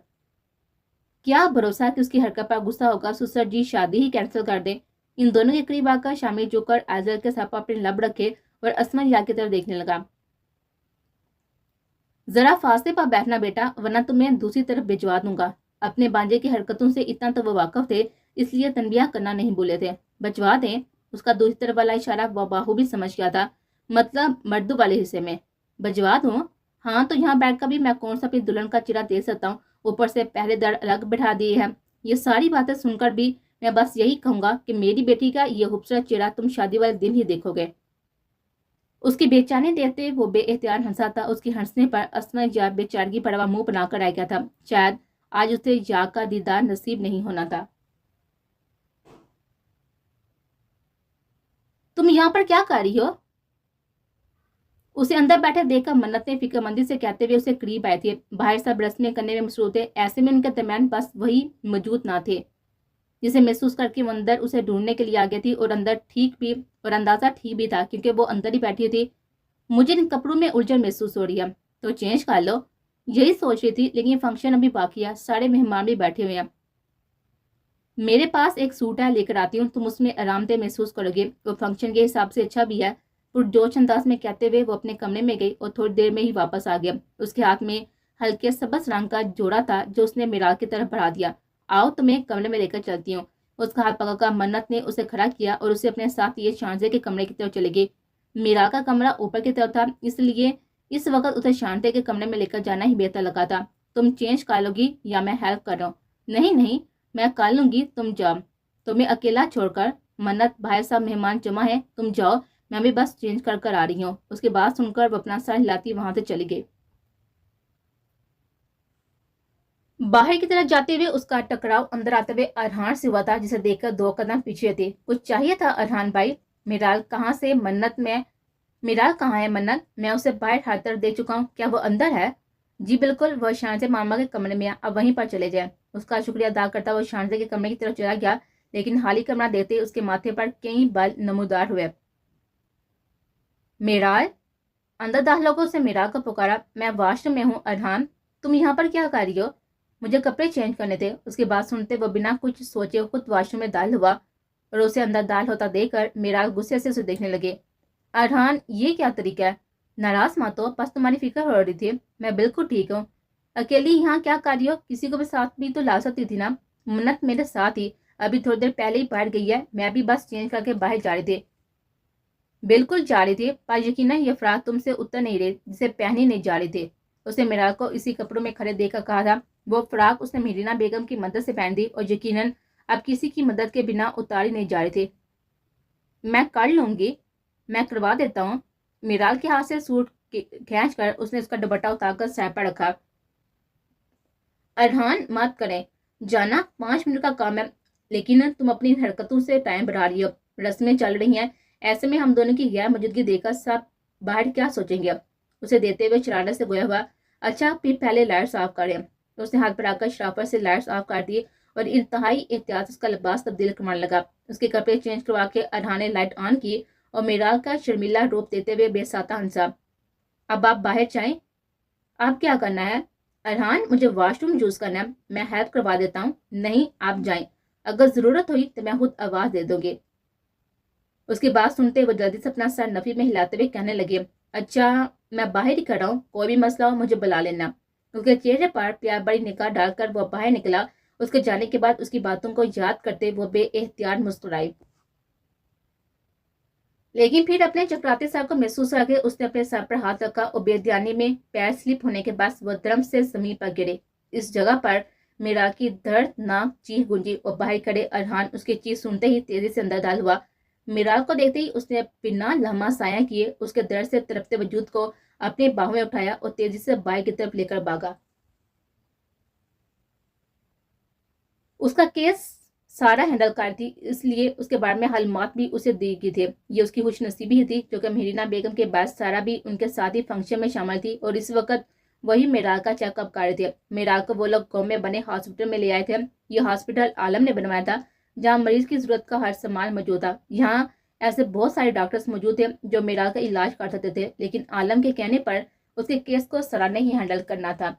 کیا بھروسہ کہ اس کی حرکت پر غصہ ہوگا, سسر جی شادی ہی کینسل کر دیں. ان دونوں کے قریب آ کر شامیر جو کر آئزل کے ساتھ اپنے لب رکھے اور اسمن یا کی طرف دیکھنے لگا. ذرا فاصلے پر بیٹھنا بیٹا, ورنہ تمہیں دوسری طرف بھجوا دوں گا. اپنے بانجے کی حرکتوں سے اتنا تو وہ واقف تھے, اس لیے تنبیہ کرنا نہیں بھولے تھے. بھجوا دیں, اس کا دوسری طرف والا اشارہ وہ باہو بھی سمجھ گیا تھا, مطلب مردوں والے حصے میں. بھجوا دوں؟ ہاں تو یہاں بیٹھ کر بھی میں کون سا اپنی دلہن کا چہرہ دے سکتا ہوں, اوپر سے پہلے در الگ بٹھا دیے ہیں. یہ ساری باتیں سن کر بھی میں بس یہی کہوں گا کہ میری بیٹی کا یہ خوبصورت چہرہ تم شادی والے دن ہی دیکھو گے. اس کی بے چانی دیکھتے وہ بے احتیاط ہنسا تھا. اس کی ہنسنے پر اسمن یا بے چارگی پڑا منہ بنا کر آ گیا تھا. شاید آج اسے یا کا دیدار نصیب نہیں ہونا تھا. تم یہاں پر کیا کر رہی ہو؟ اسے اندر بیٹھے دیکھ کر منتیں فکر مندی سے کہتے ہوئے اسے قریب آئے تھے. باہر سب رسمیں کرنے میں مصروف تھے, ایسے میں ان کے درمیان بس وہی موجود نہ تھے, جسے محسوس کر کے وہ اندر اسے ڈھونڈنے کے لیے آ گئی تھی. اور اندر ٹھیک بھی اور اندازہ ٹھیک بھی تھا, کیونکہ وہ اندر ہی بیٹھی تھی. مجھے ان کپڑوں میں الجھن محسوس ہو رہی ہے, تو چینج کر لو. یہی سوچ رہی تھی, لیکن یہ فنکشن ابھی باقی ہے, سارے مہمان بھی بیٹھے ہوئے ہیں. میرے پاس ایک سوٹ ہے, لے کر آتی ہوں, تم اس میں آرام دہ محسوس کرو گے. وہ فنکشن کے حساب سے اچھا بھی ہے, पुरजोश अंदाज में कहते हुए वो अपने कमरे में गई और थोड़ी देर में ही वापस आ गया। उसके हाथ में हल्के सबज रंग का जोड़ा था जो उसने मीराल की तरफ बढ़ा दिया। आओ तुम्हें कमरे में लेकर चलती हूँ। उसका हाथ पकड़कर मन्नत ने उसे खड़ा किया और उसे अपने साथ ये शानजे के कमरे की तरफ चले गई। मीराल का कमरा ऊपर की तरफ था, इसलिए इस वक्त उसे शांति के कमरे में लेकर जाना ही बेहतर लगा था। तुम चेंज कर लोगी या मैं हेल्प कर रहा हूँ? नहीं नहीं, मैं कर लूंगी, तुम जाओ। तुम्हें अकेला छोड़कर? मन्नत, भाई साहब मेहमान जमा है, तुम जाओ, मैं भी बस चेंज कर कर आ रही हूँ। उसकी बात सुनकर वो अपना सर हिलाती वहां से चली गई। बाहर की तरफ जाते हुए उसका टकराव अंदर आते हुए अरहान से हुआ था, जिसे देखकर 2 कदम पीछे थे। कुछ चाहिए था अरहान भाई? मीराल कहाँ से? मन्नत में। मीराल कहाँ है मन्नत? मैं उसे बाहर हर तरफ देख चुका हूँ, क्या वो अंदर है? जी बिल्कुल, वह शानजे मामा के कमरे में है, अब वहीं पर चले जाए। उसका शुक्रिया अदा करता वो शानजे के कमरे की तरफ चला गया, लेकिन खाली कमरा देखते ही उसके माथे पर कई बाल नमूदार हुए। मीराल, अंदर दाखिल होकर उसने मीराल को पुकारा। मैं वॉशरूम में हूँ अरहान, तुम यहाँ पर क्या कर रही हो? मुझे कपड़े चेंज करने थे। उसकी बात सुनते वो बिना कुछ सोचे खुद वॉशरूम में दाखिल हुआ और उसे अंदर दाखिल होता देखकर मीराल गुस्से से उसे देखने लगे। अरहान, ये क्या तरीका है? नाराज मत हो, बस तुम्हारी फिक्र हो रही थी। मैं बिल्कुल ठीक हूँ। अकेली यहाँ क्या कर रही हो? किसी को भी साथ भी तो ला सकती थी ना। मन्नत मेरे साथ ही अभी थोड़ी देर पहले ही बाहर गई है, मैं भी बस चेंज करके बाहर जा रही थी। बिल्कुल जा रही थी, पर यकीनन ये फ्राक तुमसे उतर नहीं रही जिसे पहनी नहीं जा रही थी। उसने मीराल को इसी कपड़ों में खड़े देखकर कहा था। वो फ्राक उसने मीरीना बेगम की मदद से पहन दी और यकीनन अब किसी की मदद के बिना उतारी नहीं जा रही थी। मैं कर लूंगी, मैं करवा देता हूँ। मीराल के हाथ से सूट खींच कर उसने उसका दुपट्टा उतारकर सर पर रखा। अरहान, मत करें, जाना 5 मिनट का काम है, लेकिन तुम अपनी हरकतों से टाइम बढ़ा रही हो। रस्में चल रही हैं, ऐसे में हम दोनों की गैर मौजूदगी देखकर सब बाहर क्या सोचेंगे? उसे देते हुए शरारत से गोया हुआ। अच्छा, फिर पहले लाइट साफ करें। उसने हाथ बढ़ाकर शराफत से लाइट साफ कर दी और इंतहाई एहतियात उसका लिबास तब्दील करने लगा। उसके कपड़े चेंज करवा के अरहान ने लाइट ऑन की और मीराल का शर्मिला रूप देते हुए बेसाता हंसा। अब आप बाहर जाएं। आप क्या करना है? अरहान, मुझे वॉशरूम यूज करना है, मैं हेल्प करवा देता हूँ। नहीं, आप जाएं, अगर जरूरत हुई तो मैं खुद आवाज दे दूंगी। उसकी बात सुनते वो जल्दी से अपना सर नफी में हिलाते हुए कहने लगे। अच्छा, मैं बाहर ही खड़ा हूँ, कोई भी मसला हो मुझे बुला लेना। उसके चेहरे पर प्यार भरी निगाह डालकर वो बाहर निकला। उसके जाने के बाद उसकी बातों को याद करते वो बेएहतियात मुस्कुराई, लेकिन फिर अपने चकराते सर को महसूस करके उसने अपने सर पर हाथ रखा और बेध्यानी में पैर स्लिप होने के बाद वो धर्म से जमीन पर गिरे। इस जगह पर मीराल की दर्दनाक चीख गूंजी और बाहर खड़े अरहान उसकी चीख सुनते ही तेजी से अंदर दाखिल हुआ। मीराल को देखते ही उसने बिना लम्हा साया किए उसके दर्द से तड़पते वजूद को अपने बाहों में उठाया और तेजी से बाई की तरफ लेकर भागा। उसका केस सारा हैंडल कर थी, इसलिए उसके बारे में मालूमात भी उसे दी गई थी। ये उसकी खुशनसीबी ही थी क्योंकि मीरीना बेगम के बाद सारा भी उनके साथ ही फंक्शन में शामिल थी और इस वक्त वही मीराल का चेकअप कर रहे थे। मीराल को वो लोग गाँव में बने हॉस्पिटल में ले आए थे। ये हॉस्पिटल आलम ने बनवाया था, जहाँ मरीज की जरूरत का हर सामान मौजूद था। यहाँ ऐसे बहुत सारे डॉक्टर्स मौजूद थे जो मीराल का इलाज कर सकते थे, लेकिन आलम के कहने पर उसके केस को सरा ने ही हैंडल करना था।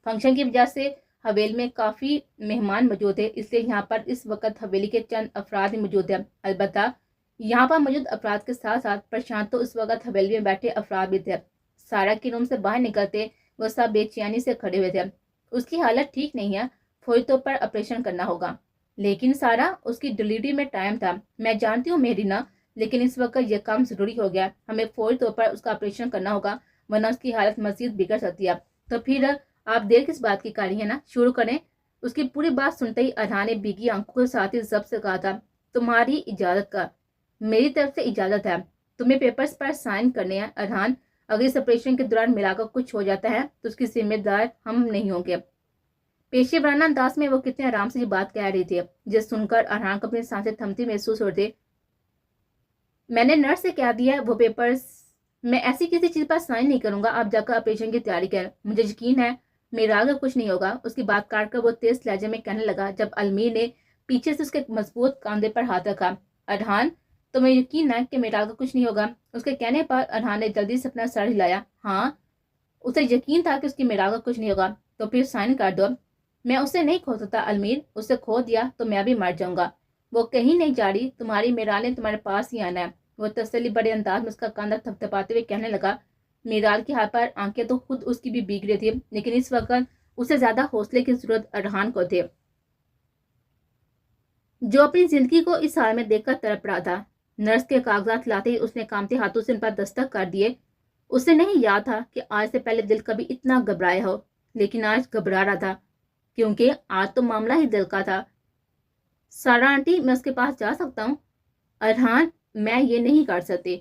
फंक्शन की वजह से हवेली में काफी मेहमान मौजूद है, इसलिए यहाँ पर इस वक्त हवेली के चंद अफराद ही मौजूद है। अलबत्ता यहाँ पर मौजूद अफराद के साथ साथ प्रशांत तो उस वक्त हवेली में बैठे अफराद भी थे। सारा के रूम से बाहर निकलते वो सब बेचैनी से खड़े हुए थे। उसकी हालत ठीक नहीं है, फौरी तौर पर ऑपरेशन करना होगा। लेकिन सारा, उसकी डिलीवरी में टाइम था। मैं जानती हूँ मेरीना, लेकिन इस वक्त यह काम जरूरी हो गया, हमें फौरी तौर पर उसका ऑपरेशन करना होगा, वरना उसकी हालत मजीद बिगड़ सकती है। तो फिर आप देर किस बात की कर रही है ना, शुरू करें। उसकी पूरी बात सुनते ही अरहान ने भीगी आंखों के साथ ही जब्त से कहा था। तुम्हारी इजाजत का, मेरी तरफ से इजाजत है, तुम्हें पेपर्स पर साइन करने हैं। अरहान, अगर इस ऑपरेशन के दौरान मिलाकर कुछ हो जाता है तो उसकी जिम्मेदार हम नहीं होंगे। पेशेवराना अंदाज में वो कितने आराम से ये बात कह रही थी, जिसे सुनकर अरहान को अपनी सांसें थमती महसूस हो रही। मैंने नर्स से कह दिया वो पेपर्स, मैं ऐसी किसी चीज पर साइन नहीं करूंगा। आप जाकर ऑपरेशन की तैयारी करें, मुझे यकीन है मेरा आगे कुछ नहीं होगा। उसकी बात काट कर वो तेज लहजे में कहने लगा, जब अलमीर ने पीछे से उसके मजबूत कंधे पर हाथ रखा। अरहान, तुम्हें यकीन है कि मेरा आगे कुछ नहीं होगा? उसके कहने पर अरहान ने जल्दी से अपना सर हिलाया। हाँ, उसे यकीन था कि उसकी मेरा आगे कुछ नहीं होगा। तो फिर साइन कर दो। मैं उसे नहीं खो सकता अलमीर, उसे खो दिया तो मैं भी मर जाऊंगा। वो कहीं नहीं जा रही, तुम्हारी मेरा ने तुम्हारे पास ही आना है। वो तसल्ली बड़े अंदाज में उसका कंधा थपथपाते हुए कहने लगा, मीराल के हाथ पर आंखें तो खुद उसकी भी भीग रही थी, लेकिन इस वक्त उसे ज्यादा हौसले की जरूरत अरहान को थी, जो अपनी जिंदगी को इस हाल में देखकर तड़प रहा था। नर्स के कागजात लाते ही उसने कांपते हाथों से उन पर दस्तक कर दिए। उसे नहीं याद था कि आज से पहले दिल कभी इतना घबराया हो, लेकिन आज घबरा रहा था, क्योंकि आज तो मामला ही दिल का था। सारा आंटी, मैं उसके पास जा सकता हूँ? अरहान, मैं ये नहीं कर सकती,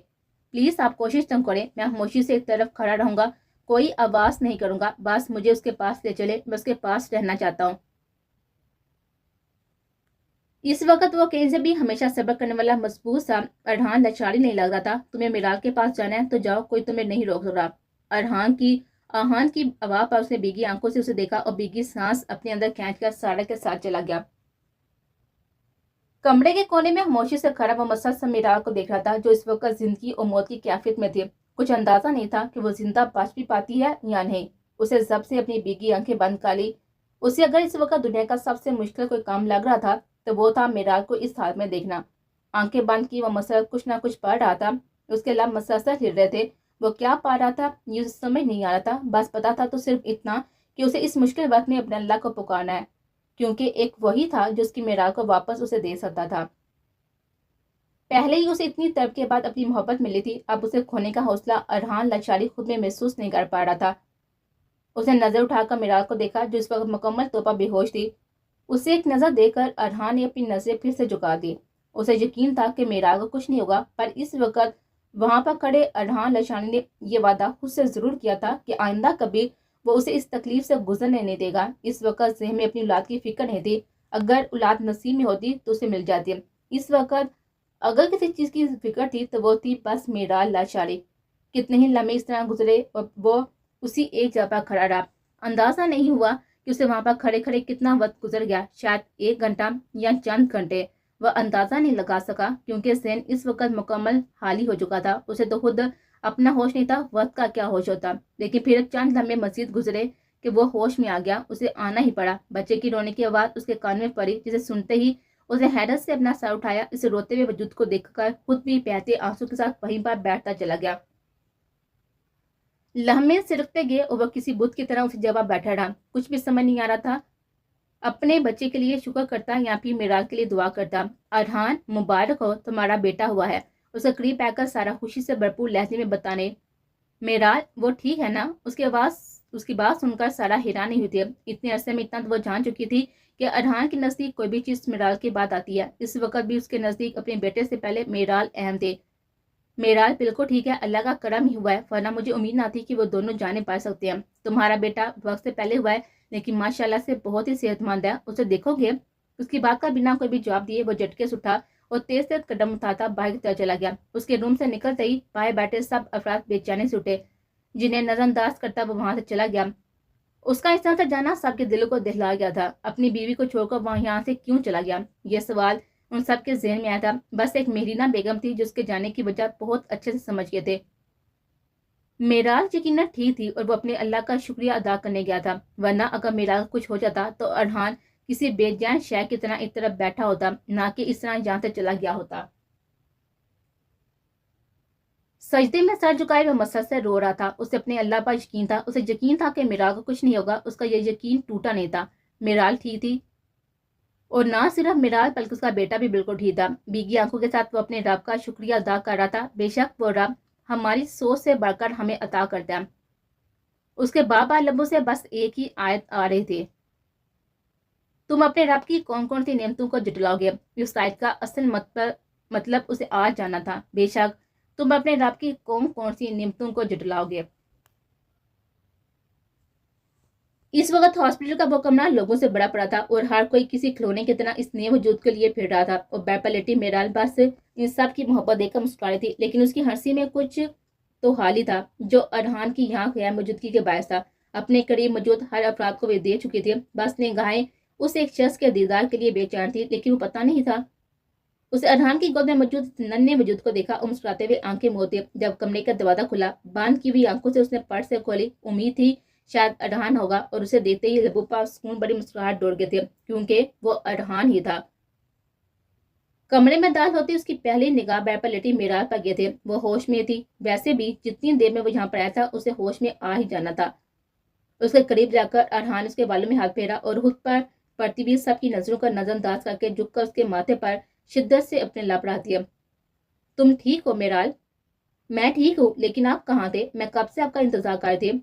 प्लीज आप कोशिश न करें। मैं खामोशी से एक तरफ खड़ा रहूंगा, कोई आवाज नहीं करूंगा, बस मुझे उसके पास ले चले, मैं उसके पास रहना चाहता हूँ। इस वक्त वो कहीं से भी हमेशा सब्र करने वाला मजबूत सा अरहान लाचारी नहीं लग रहा था। तुम्हें मीराल के पास जाना है तो जाओ, कोई तुम्हें नहीं रोक रहा। अरहान की आवाज पर उसने भीगी आंखों से उसे देखा और भीगी सांस अपने अंदर खींचकर सारा के साथ चला गया। कमरे के कोने में खामोशी से खड़ा वो मसद मीराल को देख रहा था, जो इस वक्त जिंदगी और मौत की कैफियत में थी। कुछ अंदाजा नहीं था कि वो जिंदा बच भी पाती है या नहीं। उसे जब से अपनी भीगी आंखें बंद कर ली। उसे अगर इस वक्त दुनिया का सबसे मुश्किल कोई काम लग रहा था तो वो था मीराल को इस हाल में देखना। आंखें बंद की वो मसरत कुछ ना कुछ पढ़ रहा था, उसके लब मसलसल हिल रहे थे। वो क्या पा रहा था ये उसे समझ नहीं आ रहा था, बस पता था तो सिर्फ इतना कि उसे इस मुश्किल वक्त में अपने अल्लाह को पुकारना है, क्योंकि एक वही था जो उसकी मीराल को वापस उसे दे सकता था। पहले ही उसे इतनी तड़प के बाद अपनी मोहब्बत मिली थी, अब उसे खोने का हौसला अरहान लाचारी खुद में महसूस नहीं कर पा रहा था। उसने नजर उठाकर मीराल को देखा, जो इस वक्त मुकम्मल तौर पर बेहोश थी। उसे एक नजर देकर अरहान ने अपनी नजरें फिर से झुका दी। उसे यकीन था कि मीराल को कुछ नहीं होगा, पर इस वक्त वहां पर खड़े अरहान लाचारी ने यह वादा खुद से जरूर किया था कि आइंदा कभी वो उसे इस तकलीफ से गुजरने नहीं देगा। इस वक्त ज़हन में अपनी औलाद की फिक्र नहीं थी। अगर औलाद नसीब में होती तो उसे मिल जाती। इस वक्त अगर किसी चीज की फिक्र थी तो वो थी बस मीराल लाचारी। कितने ही लम्हे इस तरह गुजरे और वो उसी एक जगह पर खड़ा रहा। अंदाजा नहीं हुआ कि उसे वहां पर खड़े खड़े कितना वक्त गुजर गया, शायद 1 घंटा या चंद घंटे। वह अंदाजा नहीं लगा सका, क्योंकि ज़हन इस वक्त मुकम्मल खाली हो चुका था। उसे तो खुद अपना होश नहीं था, वक्त का क्या होश होता। लेकिन फिर चंद लम्हे मजीद गुजरे कि वो होश में आ गया। उसे आना ही पड़ा। बच्चे की रोने की आवाज़ उसके कान में पड़ी, जिसे सुनते ही उसने हैरत से अपना सर उठाया। इस रोते हुए वजूद को देखकर खुद भी बहते आंसू के साथ वहीं पर बैठता चला गया। लम्हे सिरकते गए और वह किसी बुत की तरह उसी जगह बैठा रहा। कुछ भी समझ नहीं आ रहा था। अपने बच्चे के लिए शुक्र करता या फिर मीराल के लिए दुआ करता। अरहान, मुबारक हो, तुम्हारा बेटा हुआ है, उसका करीब आकर सारा खुशी से भरपूर लहजे में बताने। मीराल, वो ठीक है ना? उसकी बात सुनकर सारा हैरान नहीं हुई थी। इतने अरसे में इतना तो वो जान चुकी थी कि अरहान के नजदीक कोई भी चीज मीराल की बात आती है। इस वक्त भी उसके नजदीक अपने बेटे से पहले मीराल अहम थे। मीराल, बिल्कुल ठीक है, अल्लाह का करम ही हुआ है, वरना मुझे उम्मीद ना थी कि वो दोनों जाने पा सकते हैं। तुम्हारा बेटा वक्त से पहले हुआ है, लेकिन माशाल्लाह से बहुत ही सेहतमंद है। उसे देखोगे? उसकी बात का बिना कोई भी जवाब दिए वो झटके से उठा और तेज तेज कदम उठाता बाहर की तरफ चला गया। उसके रूम से निकलते ही बाहर बैठे सब अफराद बेचैनी से उठे, जिन्हें नजरअंदाज करता वो वहां से चला गया। उसका इस तरह से जाना सबके दिलों को दहला गया था। अपनी बीवी को छोड़कर वहां यहाँ से क्यों चला गया, यह सवाल उन सबके जहन में आया था। बस एक मेहरीना बेगम थी जिसके जाने की वजह बहुत अच्छे से समझ गए थे। मेराल यकीनन ठीक थी और वो अपने अल्लाह का शुक्रिया अदा करने गया था, वरना अगर मेराल कुछ हो जाता तो अरहान किसी बेजान शय की तरह एक तरफ बैठा होता, ना कि इस तरह यहाँ से चला गया होता। सजदे में सर झुकाए वह मसरत से रो रहा था। उसे अपने अल्लाह पर यकीन था। उसे यकीन था कि मेराल को कुछ नहीं होगा। उसका यह यकीन टूटा नहीं था। मेराल ठीक थी, और ना सिर्फ मिराज बल्कि उसका बेटा भी बिल्कुल ठीक था। भीगी आंखों के साथ वो अपने रब का शुक्रिया अदा कर रहा था। बेशक वो रब हमारी सोच से बढ़कर हमें अता करता है। उसके बाबा लबों से बस एक ही आयत आ रही थी, तुम अपने रब की कौन कौन सी नियमतों को जुटलाओगे। इस आयत का असल मतलब उसे आज जाना था। बेशक तुम अपने रब की कौन कौन सी नियमतों को जुटलाओगे। इस वक्त हॉस्पिटल का वो कमरा लोगों से भरा पड़ा था और हर कोई किसी खिलौने की तरह इस नए वजूद के लिए फिर रहा था। और बेड पर लेटी मेराल बस इन सब की मोहब्बत देखकर मुस्कुरा रही थी, लेकिन उसकी हंसी में कुछ तो हाल ही था जो अरहान की यहाँ गैर मौजूदगी के बायस था। अपने करीब मौजूद हर अफराद को वे दे चुकी थी। बस निगाहें उस एक शख्स के दीदार के लिए बेचैन थी, लेकिन वो पता नहीं था। उसे अरहान की गोद में मौजूद नन्हे वजूद को देखा और मुस्कुराते हुए आंखें मोती। जब कमरे का दरवाजा खुला, बंद की हुई आंखों से उसने पट से खोली। उम्मीद थी शायद अरहान होगा, और उसे देखते ही लबों पर सुकून बड़ी मुस्कुराहट दौड़ गए थे, क्योंकि वो अरहान ही था। कमरे में दाखिल होते उसकी पहली निगाह बेड पर लेटी मीराल पर गए थे। वो होश में थी। वैसे भी जितनी देर में वो यहाँ पर आया था उसे होश में आ ही जाना था। उसके करीब जाकर अरहान उसके बालों में हाथ फेरा और खुद पर पड़ती हुई सबकी नजरों का नजरअंदाज करके झुककर उसके माथे पर शिद्दत से अपने लब रख दिया। तुम ठीक हो मीराल? मैं ठीक हूँ, लेकिन आप कहाँ थे? मैं कब से आपका इंतजार कर रही थी।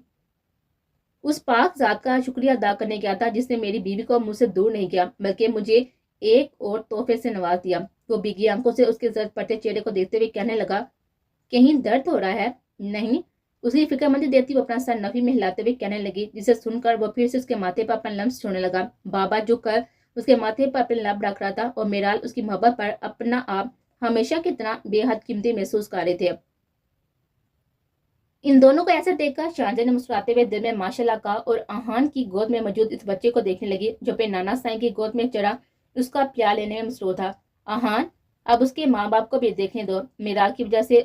उस पाक जात का शुक्रिया अदा करने गया था जिसने मेरी बीवी को मुझसे दूर नहीं किया, बल्कि मुझे एक और तोहफे से नवाज दिया। वो भीगी आंखों से उसके जर्द पटे चेहरे को देखते हुए कहने लगा, कहीं दर्द हो रहा है? नहीं। उसकी फिक्रमंदी देती वो अपना सर नफी में हिलाते हुए कहने लगी, जिसे सुनकर वो फिर से उसके माथे पर अपना लम्स छोड़ने लगा। बाबा झुककर उसके माथे पर अपने लब रख रहा था और मीराल उसकी मोहब्बत पर अपना आप हमेशा की तरह बेहद कीमती महसूस कर रहे थे। इन दोनों को ऐसे देखकर शारजा ने मुस्कुराते हुए दिल में माशाल्लाह कहा और अहान की गोद में मौजूद इस बच्चे को देखने लगी जो अपने नाना साईं की गोद में चढ़ा उसका प्यार लेने में मसरूफ था। अहान, अब उसके माँ बाप को भी देखने दो। मीराल की वजह से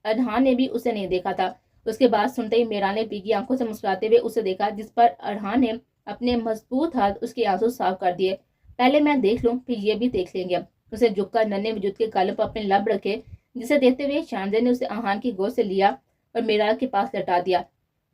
अरहान ने भी उसे नहीं देखा था। उसके बाद सुनते ही मीराल ने भीगी आंखों से मुस्कुराते हुए उसे देखा, जिस पर अरहान ने अपने मजबूत हाथ उसके आंसू साफ कर दिए। पहले मैं देख लूं, फिर ये भी देख लेंगे। उसे झुककर नन्हे वजूद के गालों पर अपने लब रखे, जिसे देखते हुए शारजा ने उसे अहान की गोद से लिया और मीराल के पास लटा दिया।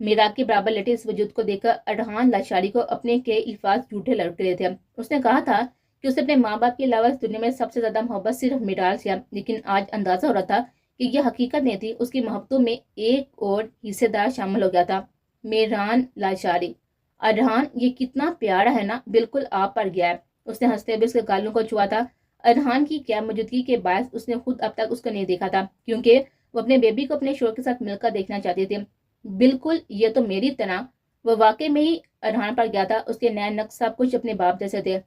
मीराल के बराबर लेटे इस वजूद को देखकर अरहान लाचारी को अपने के अल्फाज झूठे लग रहे थे। उसने कहा था कि उसे अपने माँ बाप के अलावा इस दुनिया में सबसे ज्यादा मोहब्बत सिर्फ मीराल से, लेकिन आज अंदाजा हो रहा था कि यह हकीकत नहीं थी। उसकी मोहब्बतों में एक और हिस्सेदार शामिल हो गया था, मीरान लाचारी। अरहान, ये कितना प्यारा है ना, बिल्कुल आप पर गया है। उसने हंसते हुए उसके गालों को छुआ था। अरहान की क्या मौजूदगी के बायस उसने खुद अब तक उसको नहीं देखा था, क्योंकि वो अपने बेबी को अपने शोर के साथ मिलकर देखना चाहते थे। बिल्कुल ये तो मेरी तरह। वो वाकई में ही अरहान पर गया था। उसके नैन नक्श सब कुछ अपने बाप जैसे थे।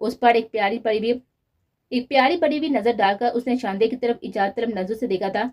उस पर एक प्यारी पड़ी हुई नजर डालकर उसने शांदे की तरफ इजाजत तरफ नजर से देखा था।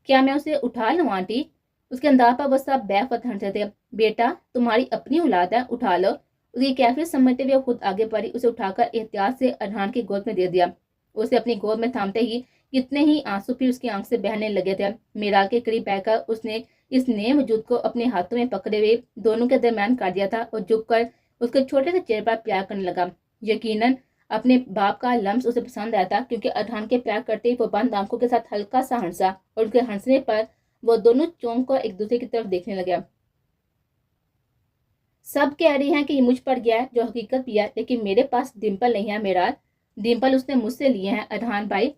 क्या मैं उसे उठा लूं आंटी? उसके अंदाज पर वो सब बैफत हंसते थे। बेटा, तुम्हारी अपनी औलाद है, उठा लो। उसकी कैफियत समझते हुए खुद आगे बढ़ी, उसे उठाकर एहतियात से अरहान की गोद में दे दिया। उसे अपनी गोद में थामते ही कितने ही आंसू फिर उसकी आंख से बहने लगे थे। मीराल के करीब बैठकर उसने इस नए वजूद को अपने हाथों में पकड़े हुए दोनों के दरमियान काट दिया था और झुककर उसके छोटे से चेहरे पर प्यार करने लगा। यकीनन अपने बाप का लम्स उसे पसंद आया था, क्योंकि अरहान के प्यार करते ही वो बंद आंखों के साथ हल्का सा हंसा और उसके हंसने पर वो दोनों चौंक कर एक दूसरे की तरफ देखने लगे। सब कह रही हैं कि ये मुझ पर गया है, जो हकीकत भी है, लेकिन मेरे पास डिम्पल नहीं है मीराल। डिम्पल उसने मुझसे लिए हैं अरहान भाई।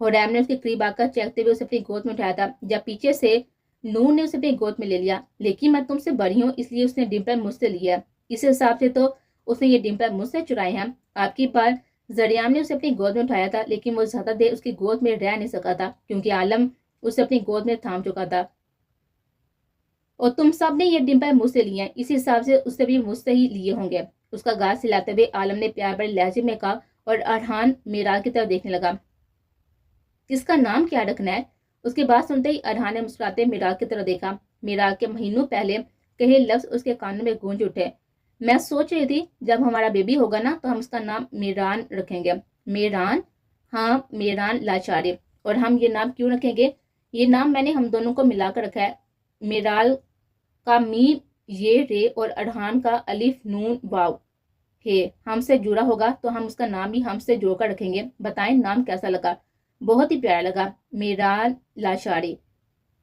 हुरैम ने उसके करीब आकर चहकते हुए उसे अपनी गोद में उठाया था, जब पीछे से नूर ने उसे अपनी गोद में ले लिया। लेकिन मैं तुमसे बड़ी हूँ, इसलिए उसने डिम्पल मुझसे लिया। इस हिसाब से तो उसने ये डिम्पल मुझसे चुराए हैं। आपकी बार जरियाम ने उसे अपनी गोद में उठाया था, लेकिन वो ज्यादा देर उसकी गोद में रह नहीं सका था, क्योंकि आलम उसे अपनी गोद में थाम चुका था। और तुम सब ने ये डिम्पल मुझसे लिए हैं, इस हिसाब से उससे भी मुझसे ही लिए होंगे। उसका गाल हिलाते हुए आलम ने प्यार भरे लहजे में कहा और अरहान मीराल की तरफ देखने लगा। इसका नाम क्या रखना है? उसकी बात सुनते ही अरहान ने मुस्कुराते मीराल की तरफ देखा। मीराल के महीनों पहले कहे लफ्ज उसके कानों में गूंज उठे। मैं सोच रही थी जब हमारा बेबी होगा ना, तो हम उसका नाम मीरान रखेंगे। मीरान? हाँ, मीरान लाचारी। और हम ये नाम क्यों रखेंगे? ये नाम मैंने हम दोनों को मिलाकर रखा है। मीराल का मीम ये रे और अरहान का अलिफ नून वाव हे हमसे जुड़ा होगा, तो हम उसका नाम भी हमसे जोड़कर रखेंगे। बताएं नाम कैसा लगा? बहुत ही प्यारा लगा, मीराल लाचारी।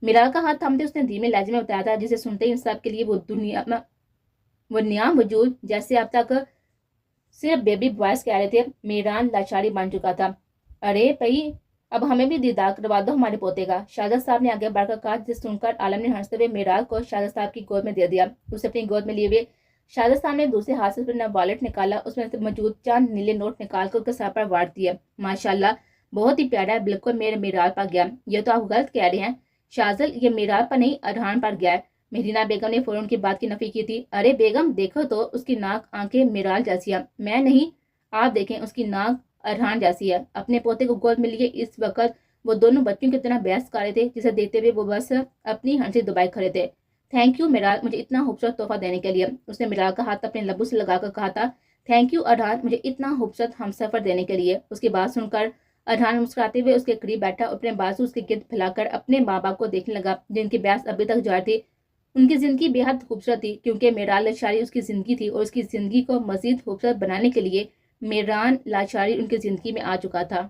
मीराल का हाथ थामते उसने धीमे लहजे में बताया था, जिसे सुनते ही इन सब के लिए वो दुनिया में वो नया वजूद जैसे अब तक सिर्फ बेबी बॉयज कह रहे थे, मीरान लाचारी बन चुका था। अरे भाई, अब हमें भी दीदार करवा दो हमारे पोते का। शाहजाद साहब ने आगे बढ़कर कहा, जिसे सुनकर आलम ने हंसते हुए मीराल को शाहजाद साहब की गोद में दे दिया। उसे अपनी गोद में लिए हुए शाहजाद साहब ने दूसरे हाथ से अपना वॉलेट निकाला, उसमें से मौजूद चंद नीले नोट निकाल कर उसके सर पर वार दिया। माशाल्लाह, बहुत ही प्यारा है, बिल्कुल मेरे मीराल पर गया। ये तो आप गलत कह रहे हैं शाहजल, ये मीराल पर नहीं अरहान पर गया है। मेहरीना बेगम ने फौरन की बात की नफी की थी। अरे बेगम, देखो तो उसकी नाक आंखें मीराल जैसी है। मैं नहीं, आप देखें, उसकी नाक अरहान जैसी है। अपने पोते को गोद में लिए इस वक्त वो दोनों बच्चों की तरह बहस कर रहे थे, जिसे देखते हुए वो बस अपनी हंसी दबाए खड़े थे। थैंक यू मीराल, मुझे इतना खूबसूरत तोहफा देने के लिए। उसने मीराल का हाथ अपने लबू से लगाकर कहा था, थैंक यू अरहान, मुझे इतना खूबसूरत हमसफर देने के लिए। उसकी बात सुनकर अरहान मुस्कुराते हुए उसके करीब बैठा, अपने बाजू उसके गिर्द फैलाकर अपने माँ बाप को देखने लगा, जिनकी बहस अभी तक जारी थी। उनकी जिंदगी बेहद खूबसूरत थी, क्योंकि मीराल लाचारी उसकी जिंदगी थी और उसकी जिंदगी को मजीद खूबसूरत बनाने के लिए मीरान लाचारी उनकी जिंदगी में आ चुका था।